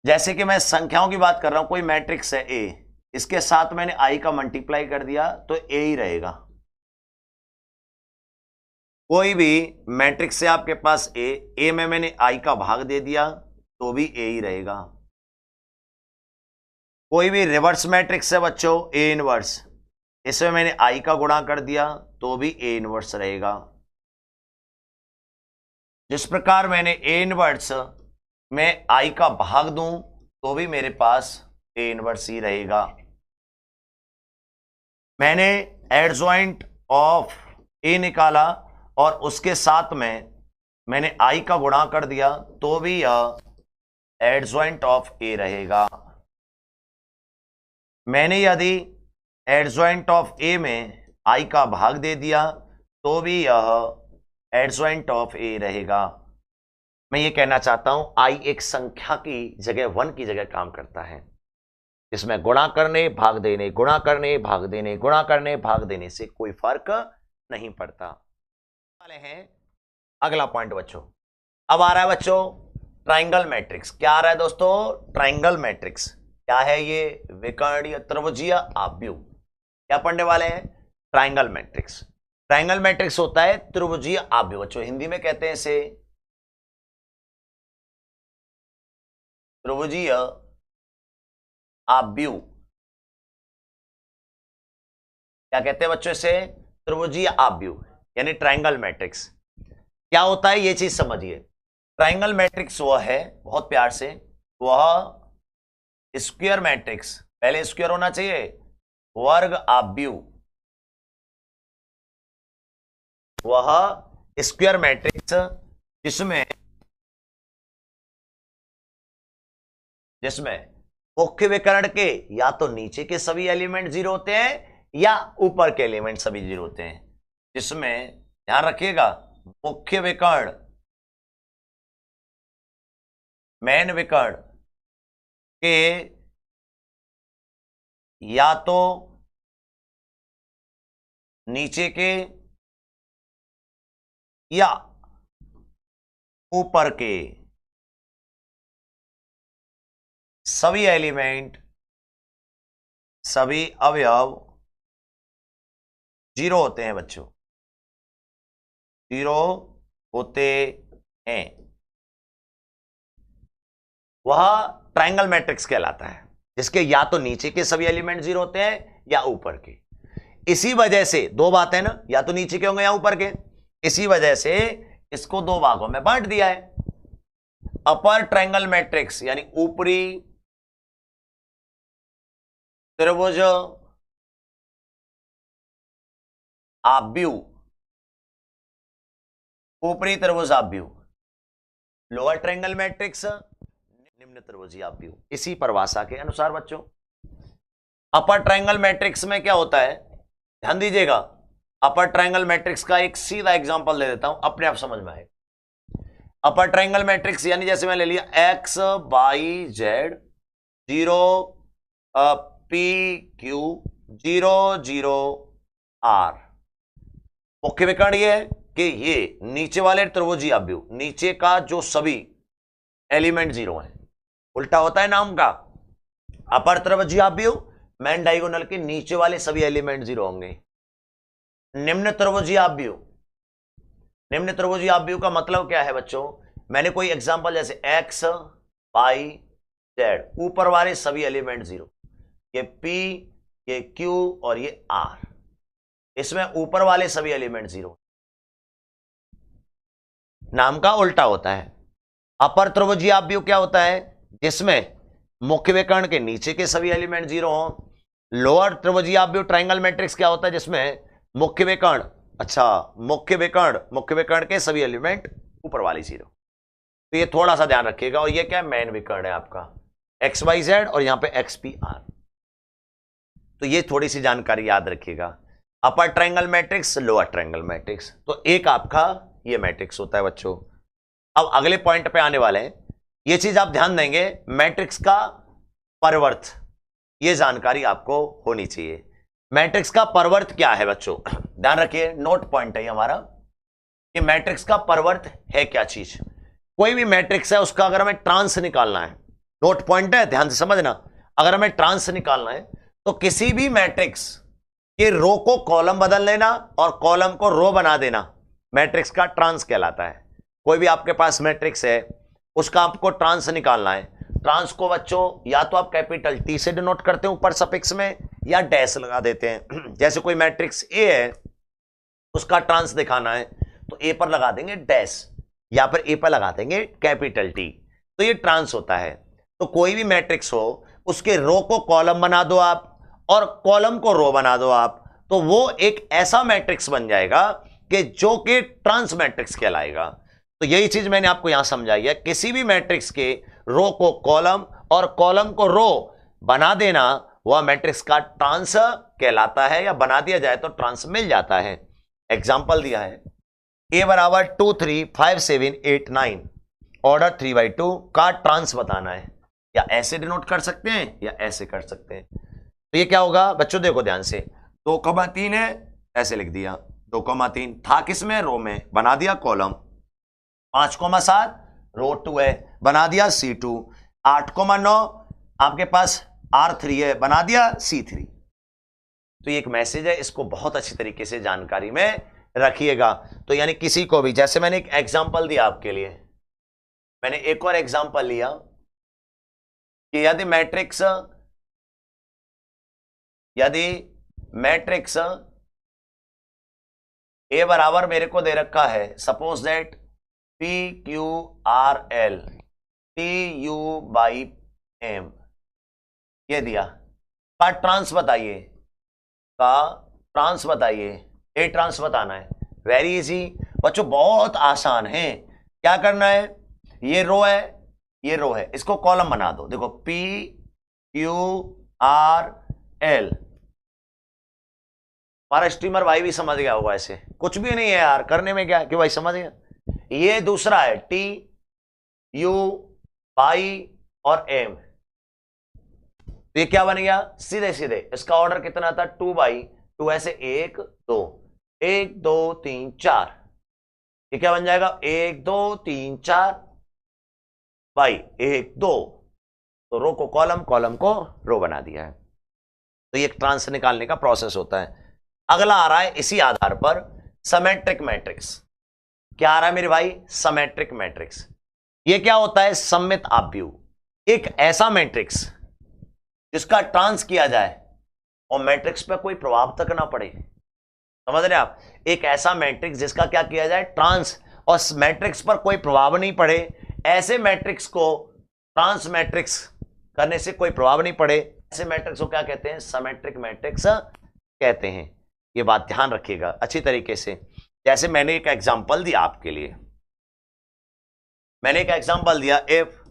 Speaker 1: जैसे कि मैं संख्याओं की बात कर रहा हूं, कोई मैट्रिक्स है ए, इसके साथ मैंने आई का मल्टीप्लाई कर दिया तो ए ही रहेगा। कोई भी मैट्रिक्स है आपके पास ए में मैंने आई का भाग दे दिया तो भी ए ही रहेगा। कोई भी रिवर्स मैट्रिक्स है बच्चों, ए इनवर्स, इसमें मैंने आई का गुणा कर दिया तो भी ए इनवर्स रहेगा। जिस प्रकार मैंने ए इनवर्स में आई का भाग दूं तो भी मेरे पास ए इनवर्स ही रहेगा। मैंने एडजॉइंट ऑफ ए निकाला और उसके साथ में मैंने आई का गुणा कर दिया तो भी यह एडजॉइंट ऑफ ए रहेगा। मैंने यदि एडजॉइंट ऑफ ए में आई का भाग दे दिया तो भी यह एडजॉइंट ऑफ ए रहेगा। मैं ये कहना चाहता हूं, आई एक संख्या की जगह, वन की जगह काम करता है, इसमें गुणा करने भाग देने, गुणा करने भाग देने, गुणा करने भाग देने से कोई फर्क नहीं पड़ता। वाले हैं अगला पॉइंट बच्चों। अब आ रहा है बच्चों ट्राइंगल मैट्रिक्स। क्या आ रहा है दोस्तों? ट्राइंगल मैट्रिक्स क्या है? ये विकर्णीय, त्रिभुजीय, आव्यूह। क्या पढ़ने वाले हैं? Triangle matrix. ट्राइंगल मैट्रिक्स होता है त्रिभुजीय आव्यूह। बच्चों हिंदी में कहते हैं इसे त्रिभुजीय आव्यूह। क्या कहते हैं बच्चों इसे? त्रिभुजीय आव्यूह, यानी ट्राइंगल मैट्रिक्स। क्या होता है ये चीज समझिए। ट्राइंगल मैट्रिक्स वह है, बहुत प्यार से, वह स्क्वायर मैट्रिक्स, पहले स्क्वायर होना चाहिए, वर्ग आव्यूह, वह स्क्वायर मैट्रिक्स जिसमें मुख्य विकर्ण के या तो नीचे के सभी एलिमेंट जीरो होते हैं या ऊपर के एलिमेंट सभी जीरो होते हैं। जिसमें ध्यान रखिएगा, मुख्य विकर्ण, मेन विकर्ण के या तो नीचे के या ऊपर के सभी एलिमेंट सभी अवयव जीरो होते हैं बच्चों, जीरो होते हैं, वह ट्रायंगल मैट्रिक्स कहलाता है, जिसके या तो नीचे के सभी एलिमेंट जीरो होते हैं या ऊपर के। इसी वजह से दो बात है ना, या तो नीचे के होंगे या ऊपर के, इसी वजह से इसको दो भागों में बांट दिया है। अपर ट्रायंगल मैट्रिक्स यानी ऊपरी त्रिभुज आव्यूह, ऊपरी त्रिभुज आव्यूह, लोअर ट्रायंगल मैट्रिक्स निम्न त्रिभुजीय आव्यूह। इसी परिभाषा के अनुसार बच्चों अपर ट्रायंगल मैट्रिक्स में क्या होता है, ध्यान दीजिएगा। अपर ट्रायंगल मैट्रिक्स का एक सीधा एग्जांपल दे देता हूं, अपने आप समझ में आए। अपर ट्रायंगल मैट्रिक्स यानी जैसे मैं ले लिया X Y Z, 0 P Q, 0 0 R. मुख्य विकर्ण ये है कि ये नीचे वाले त्रिभुजीय आव्यूह, नीचे का जो सभी एलिमेंट जीरो हैं, उल्टा होता है नाम का। अपर त्रिभुजीय आव्यूह मेन डायगोनल के नीचे वाले सभी एलिमेंट जीरो होंगे। निम्न त्रिभुजीय आव्यूह, निम्न त्रिभुजीय आव्यूह का मतलब क्या है बच्चों, मैंने कोई एग्जांपल जैसे एक्स वाई जेड, ऊपर वाले सभी एलिमेंट जीरो, ये पी, ये क्यू और ये आर, इसमें ऊपर वाले सभी एलिमेंट जीरो, नाम का उल्टा होता है। अपर त्रिभुजीय आव्यूह क्या होता है, जिसमें मुख्य विकर्ण के नीचे के सभी एलिमेंट जीरो हों। लोअर त्रिभुजीय आव्यूह ट्रायंगल मैट्रिक्स क्या होता है, जिसमें मुख्य विकर्ण, मुख्य विकर्ण के सभी एलिमेंट ऊपर वाली जीरो। तो ये थोड़ा सा ध्यान रखिएगा। और ये क्या है, मेन विकर्ण है आपका एक्स वाई जेड, और यहां पे एक्स पी आर। तो ये थोड़ी सी जानकारी याद रखिएगा। Upper triangle matrix, lower triangle matrix, तो एक आपका ये मैट्रिक्स होता है बच्चों। अब अगले पॉइंट पे आने वाले हैं, ये चीज आप ध्यान देंगे, मैट्रिक्स का परिवर्त, ये जानकारी आपको होनी चाहिए। मैट्रिक्स का परिवर्त क्या है बच्चों, ध्यान रखिए, नोट पॉइंट है हमारा कि मैट्रिक्स का परिवर्त है क्या चीज। कोई भी मैट्रिक्स है, उसका अगर हमें ट्रांस निकालना है, नोट पॉइंट है, ध्यान से समझना, अगर हमें ट्रांस निकालना है तो किसी भी मैट्रिक्स के रो को कॉलम बदल लेना और कॉलम को रो बना देना मैट्रिक्स का ट्रांस कहलाता है। कोई भी आपके पास मैट्रिक्स है, उसका आपको ट्रांस निकालना है। ट्रांस को बच्चों या तो आप कैपिटल टी से डिनोट करते हैं ऊपर सफिक्स में, या डैश लगा देते हैं। जैसे कोई मैट्रिक्स ए है, उसका ट्रांस दिखाना है तो ए पर लगा देंगे डैश, या फिर ए पर लगा देंगे कैपिटल टी, तो ये ट्रांस होता है। तो कोई भी मैट्रिक्स हो, उसके रो को कॉलम बना दो आप और कॉलम को रो बना दो आप, तो वो एक ऐसा मैट्रिक्स बन जाएगा कि जो कि ट्रांस मैट्रिक्स कहलाएगा। तो यही चीज मैंने आपको यहां समझाई है, किसी भी मैट्रिक्स के रो को कॉलम और कॉलम को रो बना देना, वह मैट्रिक्स का ट्रांस कहलाता है, या बना दिया जाए तो ट्रांस मिल जाता है। एग्जाम्पल दिया है a बराबर 2 3 5 7 8 9, ऑर्डर 3/2 का ट्रांस बताना है। या ऐसे डिनोट कर सकते हैं या ऐसे कर सकते हैं। तो ये क्या होगा बच्चों, देखो ध्यान से, 2,3 है, ऐसे लिख दिया 2,3, था किसमें, रो में, बना दिया कॉलम। 5,7 रो 2 है, बना दिया C2। 8,9 आपके पास R3 है, बना दिया C3। तो ये एक मैसेज है, इसको बहुत अच्छी तरीके से जानकारी में रखिएगा। तो यानी किसी को भी, जैसे मैंने एक एग्जांपल दिया आपके लिए, मैंने एक और एग्जांपल लिया कि यदि मैट्रिक्स ए बराबर मेरे को दे रखा है, suppose that P Q R L T U by M, ये दिया, का ट्रांस बताइए, ए ट्रांस बताना है। वेरी इजी बच्चों, बहुत आसान है। क्या करना है, ये रो है, इसको कॉलम बना दो। देखो पी क्यू आर एल, हमारा स्ट्रीमर भाई भी समझ गया होगा, ऐसे कुछ भी नहीं है यार, करने में क्या है कि भाई समझ गया। ये दूसरा है टी यू बाई और एम, तो ये क्या बन गया, सीधे सीधे इसका ऑर्डर कितना था, 2/2, ऐसे 1 2 1 2 3 4, ये क्या बन जाएगा, 1 2 3 4 बाई 1 2, तो रो को कॉलम, कॉलम को रो बना दिया है। तो ये ट्रांस निकालने का प्रोसेस होता है। अगला आ रहा है इसी आधार पर सिमेट्रिक मैट्रिक्स। क्या आ रहा है मेरे भाई? Symmetric matrix. ये क्या होता है? सममित आव्यूह, एक ऐसा मैट्रिक्स जिसका ट्रांस किया जाए और मैट्रिक्स पर कोई प्रभाव तक ना पड़े। समझ रहे आप? एक ऐसा मैट्रिक्स जिसका क्या किया जाए? ट्रांस, और मैट्रिक्स पर कोई प्रभाव नहीं पड़े। ऐसे मैट्रिक्स को ट्रांस मैट्रिक्स करने से कोई प्रभाव नहीं पड़े, ऐसे मैट्रिक्स को क्या कहते हैं? सिमेट्रिक मैट्रिक्स कहते हैं। ये बात ध्यान रखिएगा अच्छी तरीके से। जैसे मैंने एक एग्जांपल दिया आपके लिए, मैंने एक एग्जांपल दिया, इफ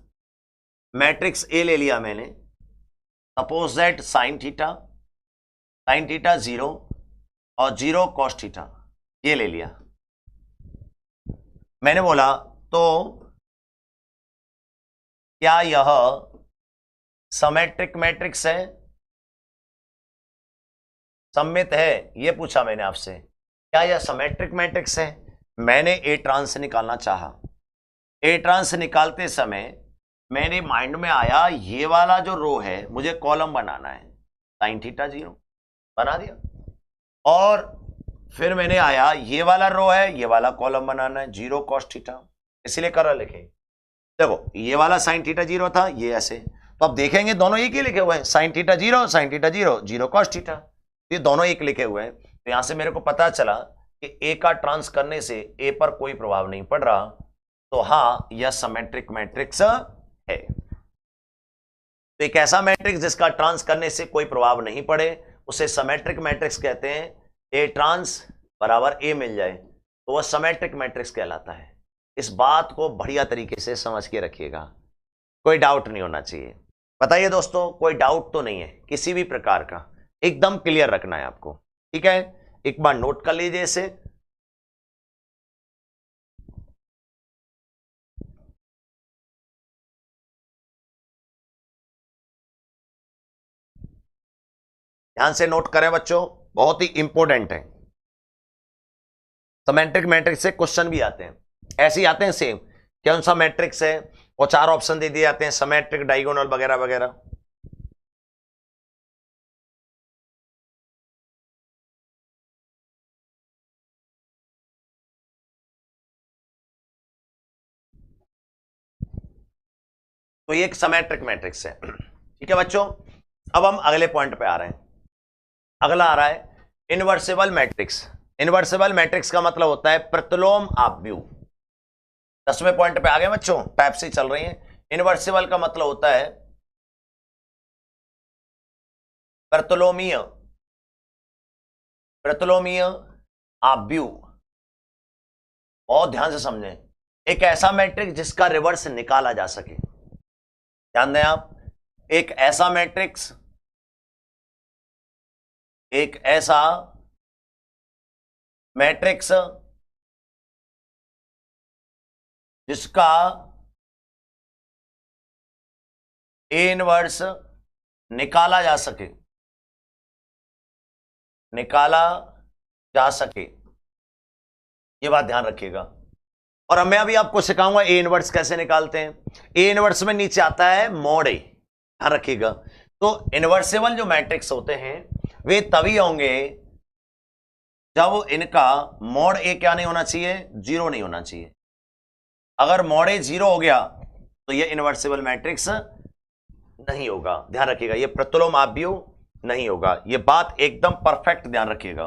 Speaker 1: मैट्रिक्स ए ले लिया मैंने, सपोज दैट साइन थीटा 0 और 0 कॉस थीटा, ये ले लिया मैंने। बोला तो क्या यह सिमेट्रिक मैट्रिक्स है? सममित है, ये पूछा मैंने आपसे। क्या यह सिमेट्रिक मैट्रिक्स है? मैंने ए ट्रांस निकालना चाहा। ए ट्रांस निकालते समय मेरे माइंड में आया ये वाला जो रो है मुझे कॉलम बनाना है, साइन थीटा 0 बना दिया। और फिर मैंने आया ये वाला रो है, ये वाला कॉलम बनाना है 0 कॉस थीटा, इसलिए कर लिखे। देखो ये वाला साइन थीटा 0 था, ये ऐसे, तो अब देखेंगे दोनों एक ही लिखे हुए हैं, sine theta 0 sine theta 0 0 cos theta, ये दोनों एक लिखे हुए हैं। तो यहां से मेरे को पता चला कि ए का ट्रांस करने से ए पर कोई प्रभाव नहीं पड़ रहा, तो हाँ यह सिमेट्रिक मैट्रिक्स है। तो एक ऐसा मैट्रिक्स जिसका ट्रांस करने से कोई प्रभाव नहीं पड़े उसे सिमेट्रिक मैट्रिक्स कहते हैं। ए ट्रांस बराबर ए मिल जाए तो वह सिमेट्रिक मैट्रिक्स कहलाता है। इस बात को बढ़िया तरीके से समझ के रखिएगा, कोई डाउट नहीं होना चाहिए। बताइए दोस्तों, कोई डाउट तो नहीं है किसी भी प्रकार का? एकदम क्लियर रखना है आपको, ठीक है? एक बार नोट कर लीजिए इसे। ध्यान से नोट करें बच्चों, बहुत ही इंपॉर्टेंट है। सिमेट्रिक मैट्रिक्स से क्वेश्चन भी आते हैं, ऐसे ही आते हैं सेम, कौन सा मैट्रिक्स है, और 4 ऑप्शन दे दिए जाते हैं, सिमेट्रिक, डायगोनल वगैरह वगैरह। तो ये एक सिमेट्रिक मैट्रिक्स है, ठीक है बच्चों। अब हम अगले पॉइंट पे आ रहे हैं। अगला आ रहा है इनवर्सिबल मैट्रिक्स। इनवर्सिबल मैट्रिक्स का मतलब होता है प्रतिलोम आव्यूह। 10वें पॉइंट पे आ गए बच्चों, टाइप से चल रही है। इनवर्सिबल का मतलब होता है प्रतिलोमीय, प्रतिलोमीय आव्यूह। बहुत ध्यान से समझें, एक ऐसा मैट्रिक्स जिसका रिवर्स निकाला जा सके। ध्यान दें आप, एक ऐसा मैट्रिक्स, एक ऐसा मैट्रिक्स जिसका ए इनवर्स निकाला जा सके, निकाला जा सके, ये बात ध्यान रखिएगा। और मैं अभी आपको सिखाऊंगा ए इनवर्स कैसे निकालते हैं। ए इनवर्स में नीचे आता है मॉड ए, ध्यान रखिएगा। तो इनवर्सेबल जो मैट्रिक्स होते हैं वे तभी होंगे जब इनका मॉड ए क्या नहीं होना चाहिए? 0 नहीं होना चाहिए। अगर मॉड ए 0 हो गया तो यह इनवर्सेबल मैट्रिक्स नहीं होगा। ध्यान रखिएगा, यह प्रतिलोम आव्यूह नहीं होगा। यह बात एकदम परफेक्ट ध्यान रखिएगा।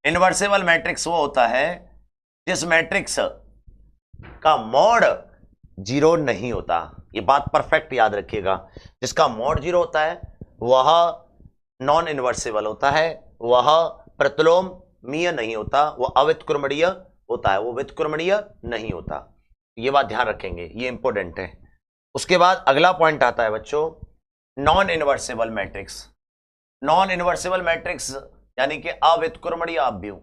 Speaker 1: इनवर्सेबल मैट्रिक्स वो होता है जिस मैट्रिक्स का मॉड 0 नहीं होता। यह बात परफेक्ट याद रखिएगा। जिसका मॉड 0 होता है वह नॉन इनवर्सेबल होता है, वह प्रतिलोमीय नहीं होता, वह अव्युत्क्रमणीय होता है, वो व्युत्क्रमणीय नहीं होता। ये बात ध्यान रखेंगे, ये इंपॉर्टेंट है। उसके बाद अगला पॉइंट आता है बच्चों नॉन इनवर्सेबल मैट्रिक्स। नॉन इनवर्सेबल मैट्रिक्स यानी कि अव्युत्क्रमणीय आव्यूह।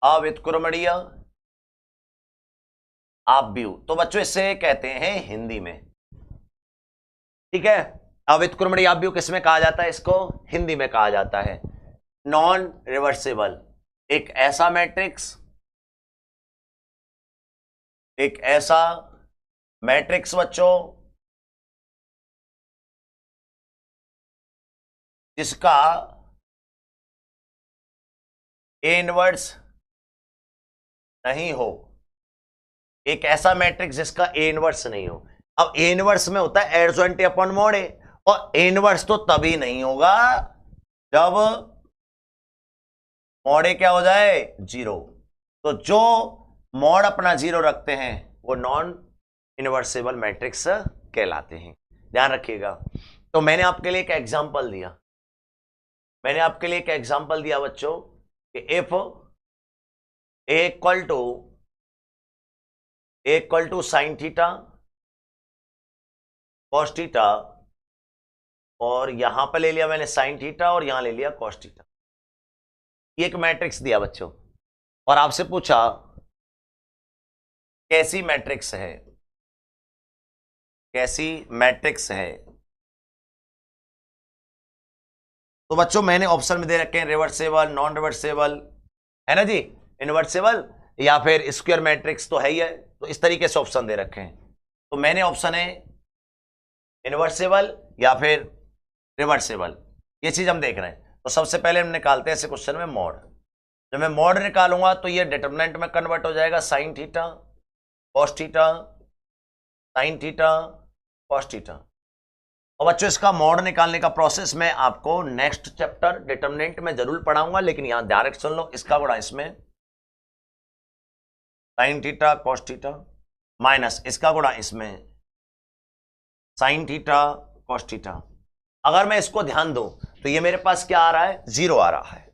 Speaker 1: अव्युत्क्रमणीय आव्यूह तो बच्चों इससे कहते हैं हिंदी में, ठीक है? अव्युत्क्रमणीय आव्यूह किसमें कहा जाता है? इसको हिंदी में कहा जाता है नॉन रिवर्सिबल। एक ऐसा मैट्रिक्स, एक ऐसा मैट्रिक्स बच्चों जिसका ए इनवर्स नहीं हो, एक ऐसा मैट्रिक्स जिसका ए इनवर्स नहीं हो। अब ए इनवर्स में होता है एडजॉइंट अपॉन मॉड ए, और ए इनवर्स तो तभी नहीं होगा जब मॉड ए क्या हो जाए, जीरो। तो जो मॉड अपना जीरो रखते हैं वो नॉन इनवर्सेबल मैट्रिक्स कहलाते हैं, ध्यान रखिएगा। तो मैंने आपके लिए एक एग्जांपल दिया, बच्चों कि if A equal to sine theta cos theta, और यहां पर ले लिया मैंने साइन थीटा और यहां ले लिया कॉस थीटा, ये एक मैट्रिक्स दिया बच्चों, और आपसे पूछा कैसी मैट्रिक्स है, तो बच्चों मैंने ऑप्शन में दे रखे हैं रिवर्सेबल, नॉन रिवर्सेबल, है ना जी, इनवर्सेबल या फिर स्क्वायर मैट्रिक्स तो है ही है, तो इस तरीके से ऑप्शन दे रखे हैं। तो मैंने ऑप्शन है इनवर्सेबल या फिर रिवर्सेबल, ये चीज हम देख रहे हैं। तो सबसे पहले हम निकालते हैं ऐसे क्वेश्चन में मॉड। जब मैं मॉड निकालूंगा तो ये डिटरमिनेंट में कन्वर्ट हो जाएगा sign theta cos theta, sign theta cos theta. और बच्चों इसका मॉड निकालने का प्रोसेस मैं आपको नेक्स्ट चैप्टर डिटरमिनेंट में जरूर पढ़ाऊंगा, लेकिन यहां डायरेक्ट सुन लो, इसका गुणा इसमें sign theta cos theta minus इसका गुणा इसमें साइन थीटा कॉस थीटा। अगर मैं इसको ध्यान दूं तो ये मेरे पास क्या आ रहा है, जीरो आ रहा है।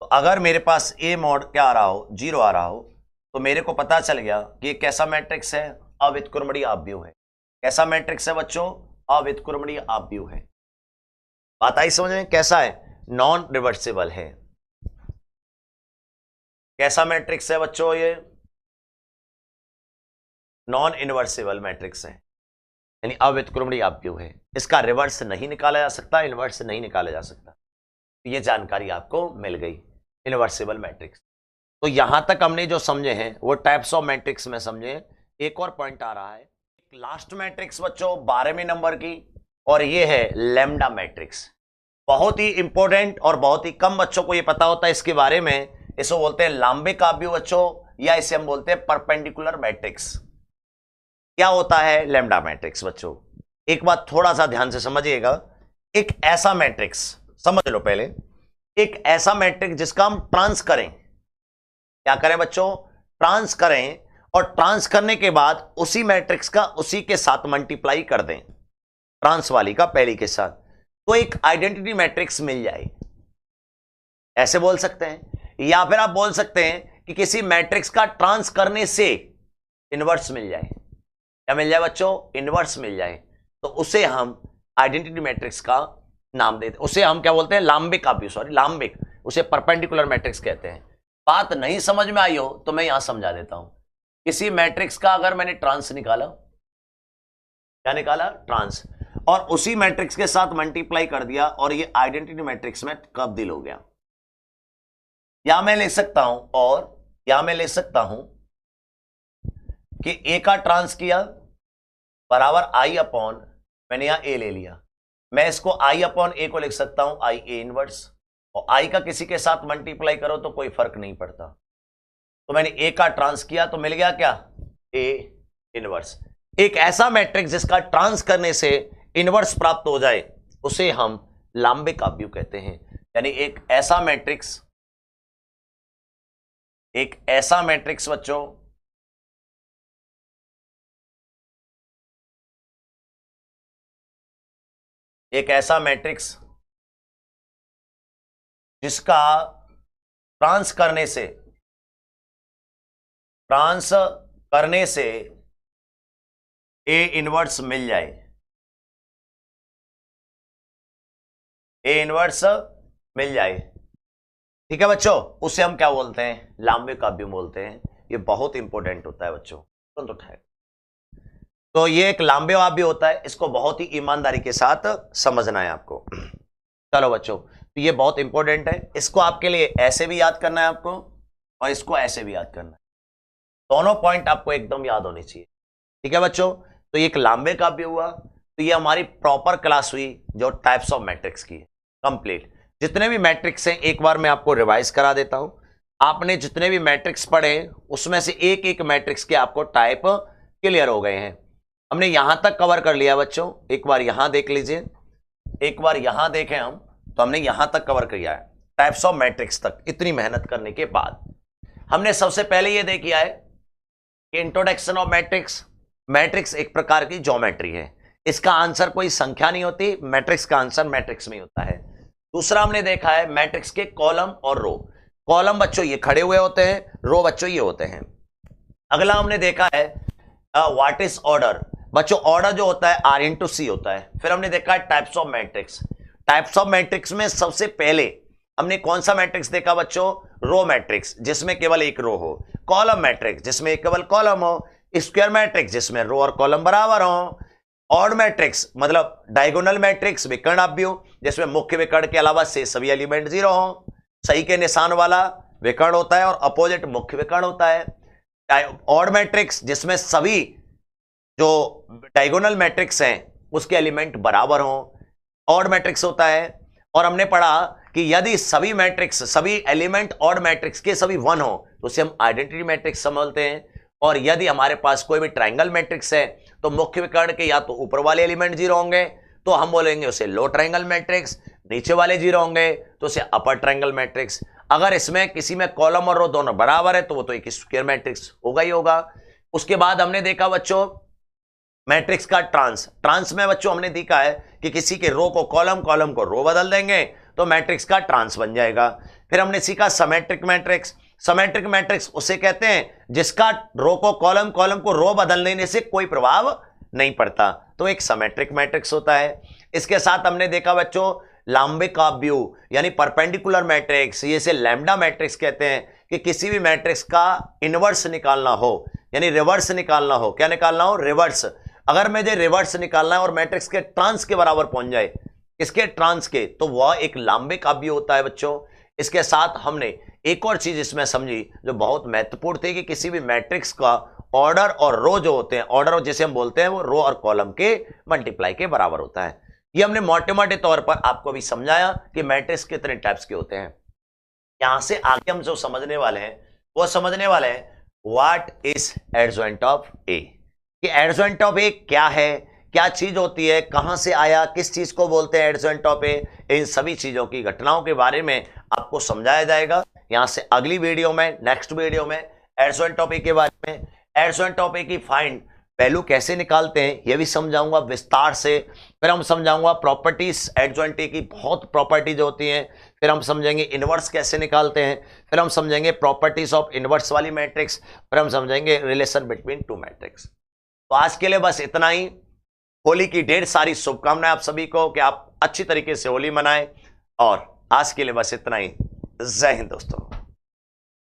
Speaker 1: तो अगर मेरे पास ए मॉड क्या आ रहा हो, जीरो आ रहा हो, तो मेरे को पता चल गया कि ये कैसा मैट्रिक्स है, अव्युत्क्रमणीय आव्यूह है। कैसा मैट्रिक्स है बच्चों, अव्युत्क्रमणीय आव्यूह है। बात आई समझ में, कैसा है, नॉन रिवर्सिबल है। कैसा मैट्रिक्स है बच्चों, ये नॉन इनवर्सिबल मैट्रिक्स है, यानी अव्युत्क्रमणीय आव्यूह है। इसका रिवर्स नहीं निकाला जा सकता, इनवर्स नहीं निकाला जा सकता। ये जानकारी आपको मिल गई इनवर्सिबल मैट्रिक्स। तो यहां तक हमने जो समझे हैं वो टाइप्स ऑफ मैट्रिक्स में समझे। एक और पॉइंट आ रहा है, एक लास्ट मैट्रिक्स बच्चों 12वें नंबर की, और ये है लैम्डा मैट्रिक्स। बहुत ही इंपॉर्टेंट और बहुत ही कम बच्चों को ये पता होता है इसके बारे में। इसको बोलते हैं लांबिक आव्यूह बच्चों, या इसे हम बोलते हैं परपेंडिकुलर मैट्रिक्स। क्या होता है लैम्डा मैट्रिक्स बच्चों, एक बात थोड़ा सा ध्यान से समझिएगा। एक ऐसा मैट्रिक्स, समझ लो पहले, एक ऐसा मैट्रिक्स जिसका हम ट्रांस करें, क्या करें बच्चों, ट्रांस करें, और ट्रांस करने के बाद उसी मैट्रिक्स का उसी के साथ मल्टीप्लाई कर दें, ट्रांस वाली का पहली के साथ, तो एक आइडेंटिटी मैट्रिक्स मिल जाए, ऐसे बोल सकते हैं। या फिर आप बोल सकते हैं कि किसी मैट्रिक्स का ट्रांस करने से इनवर्स मिल जाए। क्या मिल जाए बच्चों, इनवर्स मिल जाए, तो उसे हम आइडेंटिटी मैट्रिक्स का नाम देते हैं। उसे हम क्या बोलते हैं, लांबिक आव्यूह, सॉरी लांबिक, उसे परपेंडिकुलर मैट्रिक्स कहते हैं। बात नहीं समझ में आई हो तो मैं यहां समझा देता हूं। किसी मैट्रिक्स का अगर मैंने ट्रांस निकाला, क्या निकाला, ट्रांस, और उसी मैट्रिक्स के साथ मल्टीप्लाई कर दिया, और ये आइडेंटिटी मैट्रिक्स में तब्दील हो गया। या मैं लिख सकता हूं, और या मैं लिख सकता हूं कि ए का ट्रांस किया बराबर आई अपॉन, मैंने यहां ए ले लिया, मैं इसको आई अपॉन ए को लिख सकता हूं आई ए इनवर्स, और आई का किसी के साथ मल्टीप्लाई करो तो कोई फर्क नहीं पड़ता। तो मैंने ए का ट्रांस किया तो मिल गया क्या, ए इनवर्स। एक ऐसा मैट्रिक्स जिसका ट्रांस करने से इनवर्स प्राप्त हो जाए उसे हम लांबिक आव्यूह कहते हैं। यानी एक ऐसा मैट्रिक्स बच्चों एक ऐसा मैट्रिक्स जिसका ट्रांस करने से ए इनवर्स मिल जाए, ए इनवर्स मिल जाए, ठीक है बच्चों, उसे हम क्या बोलते हैं, लांबिक आव्यूह बोलते हैं। ये बहुत इंपॉर्टेंट होता है बच्चों, तुरंत उठाए। तो ये एक लांबिक आव्यूह होता है, इसको बहुत ही ईमानदारी के साथ समझना है आपको। चलो बच्चों, तो ये बहुत इंपॉर्टेंट है, इसको आपके लिए ऐसे भी याद करना है आपको, और इसको ऐसे भी याद करना है। दोनों पॉइंट आपको एकदम याद होने चाहिए। ठीक है बच्चों, तो ये एक लांबे काव्य हुआ। तो ये हमारी प्रॉपर क्लास हुई जो टाइप्स ऑफ मैट्रिक्स की, कंप्लीट। जितने भी मैट्रिक्स हैं एक बार मैं आपको रिवाइज करा देता हूं। आपने जितने भी मैट्रिक्स पढ़े उसमें से एक एक मैट्रिक्स के आपको टाइप क्लियर हो गए हैं। हमने यहां तक कवर कर लिया बच्चों, एक बार यहां देख लीजिए, एक बार यहां देखें हम, तो हमने यहां तक कवर किया है टाइप्स ऑफ मैट्रिक्स तक। इतनी मेहनत करने के बाद हमने सबसे पहले यह देख लिया है कि इंट्रोडक्शन ऑफ मैट्रिक्स। मैट्रिक्स एक प्रकार की ज्योमेट्री है, इसका आंसर कोई संख्या नहीं होती, मैट्रिक्स का आंसर मैट्रिक्स में होता है। दूसरा हमने देखा है मैट्रिक्स के कॉलम और रो। कॉलम बच्चों ये खड़े हुए होते हैं, रो बच्चों ये होते हैं। अगला हमने देखा है व्हाट इज ऑर्डर। बच्चों ऑर्डर जो होता है R इंटू सी होता है। फिर हमने देखा है types of matrix. Types of matrix में सबसे पहले हमने कौन सा मैट्रिक्स देखा बच्चों? रो मैट्रिक्स, जिसमें केवल एक रो हो। कॉलम मैट्रिक्स, जिसमें केवल कॉलम हो। स्क्वायर मैट्रिक्स, जिसमें रो और कॉलम बराबर हो। ऑड मैट्रिक्स मतलब डायगोनल मैट्रिक्स, विकर्ण जिसमें मुख्य विकर्ण के अलावा से सभी एलिमेंट 0 हो। सही के निशान वाला विकर्ण होता है और अपोजिट मुख्य विकर्ण होता है। ऑड मैट्रिक्स जिसमें सभी जो डायगोनल मैट्रिक्स हैं उसके एलिमेंट बराबर हो, ऑड मैट्रिक्स होता है। और हमने पढ़ा कि यदि सभी मैट्रिक्स, सभी एलिमेंट ऑड मैट्रिक्स के सभी 1 हो तो उसे हम आइडेंटिटी मैट्रिक्स समझते हैं। और यदि हमारे पास कोई भी ट्रायंगल मैट्रिक्स है तो मुख्य विकर्ण के या तो ऊपर वाले एलिमेंट 0 होंगे तो हम बोलेंगे उसे लो ट्रायंगल मैट्रिक्स, नीचे वाले 0 होंगे तो उसे अपर ट्रायंगल मैट्रिक्स। अगर इसमें किसी में कॉलम और रो दोनों बराबर है तो वो तो एक स्क्वायर मैट्रिक्स होगा ही होगा। उसके बाद हमने देखा बच्चों मैट्रिक्स का ट्रांस में बच्चों हमने देखा है कि किसी के रो को कॉलम, कॉलम को रो बदल देंगे तो मैट्रिक्स का ट्रांस बन जाएगा। फिर हमने सीखा सिमेट्रिक मैट्रिक्स। सिमेट्रिक मैट्रिक्स उसे कहते हैं जिसका रो को कॉलम, कॉलम को रो बदल देने से कोई प्रभाव नहीं पड़ता, तो एक सिमेट्रिक मैट्रिक्स होता है। इसके साथ हमने देखा बच्चों लांबिक काव्य यानी परपेंडिकुलर मैट्रिक्स, ये से लैम्डा मैट्रिक्स कहते हैं कि किसी भी मैट्रिक्स का इनवर्स निकालना हो यानी रिवर्स निकालना हो। क्या निकालना हो? रिवर्स। अगर मुझे रिवर्स निकालना है और मैट्रिक्स के ट्रांस के बराबर पहुंच जाए, इसके ट्रांस के, तो वह एक लांबिक काव्य होता है बच्चों। इसके साथ हमने एक और चीज इसमें समझी जो बहुत महत्वपूर्ण थी कि किसी भी मैट्रिक्स का ऑर्डर और रो जो होते हैं, ऑर्डर जिसे हम बोलते हैं वो रो और कॉलम के मल्टीप्लाई के बराबर होता है। ये हमने मोटे मोटे तौर पर आपको भी समझाया कि मैट्रिक्स कितने टाइप्स के होते हैं। यहां से आगे हम जो समझने वाले हैं वो समझने वाले हैं व्हाट इज एडजॉइंट ऑफ ए। कि एडजॉइंट ऑफ ए क्या है, क्या चीज होती है, कहां से आया, किस चीज को बोलते हैं एडजॉइंट ऑफ ए। इन सभी चीजों की घटनाओं के बारे में आपको समझाया जाएगा। यहां से अगली वीडियो में, नेक्स्ट वीडियो में एडजॉइंट ऑफ ए के बारे में, एडजॉइंट ऑफ ए की फाइंड वैल्यू कैसे निकालते हैं यह भी समझाऊंगा विस्तार से। फिर हम समझाऊंगा प्रॉपर्टीज एडजॉइंट ए की, बहुत प्रॉपर्टीज होती हैं। फिर हम समझेंगे इनवर्स कैसे निकालते हैं। फिर हम समझेंगे प्रॉपर्टीज ऑफ इनवर्स वाली मैट्रिक्स। फिर हम समझेंगे रिलेशन बिटवीन टू मैट्रिक्स। तो आज के लिए बस इतना ही। होली की ढेर सारी शुभकामनाएं आप सभी को कि आप अच्छी तरीके से होली मनाएं। और आज के लिए बस इतना ही। जय हिंद दोस्तों।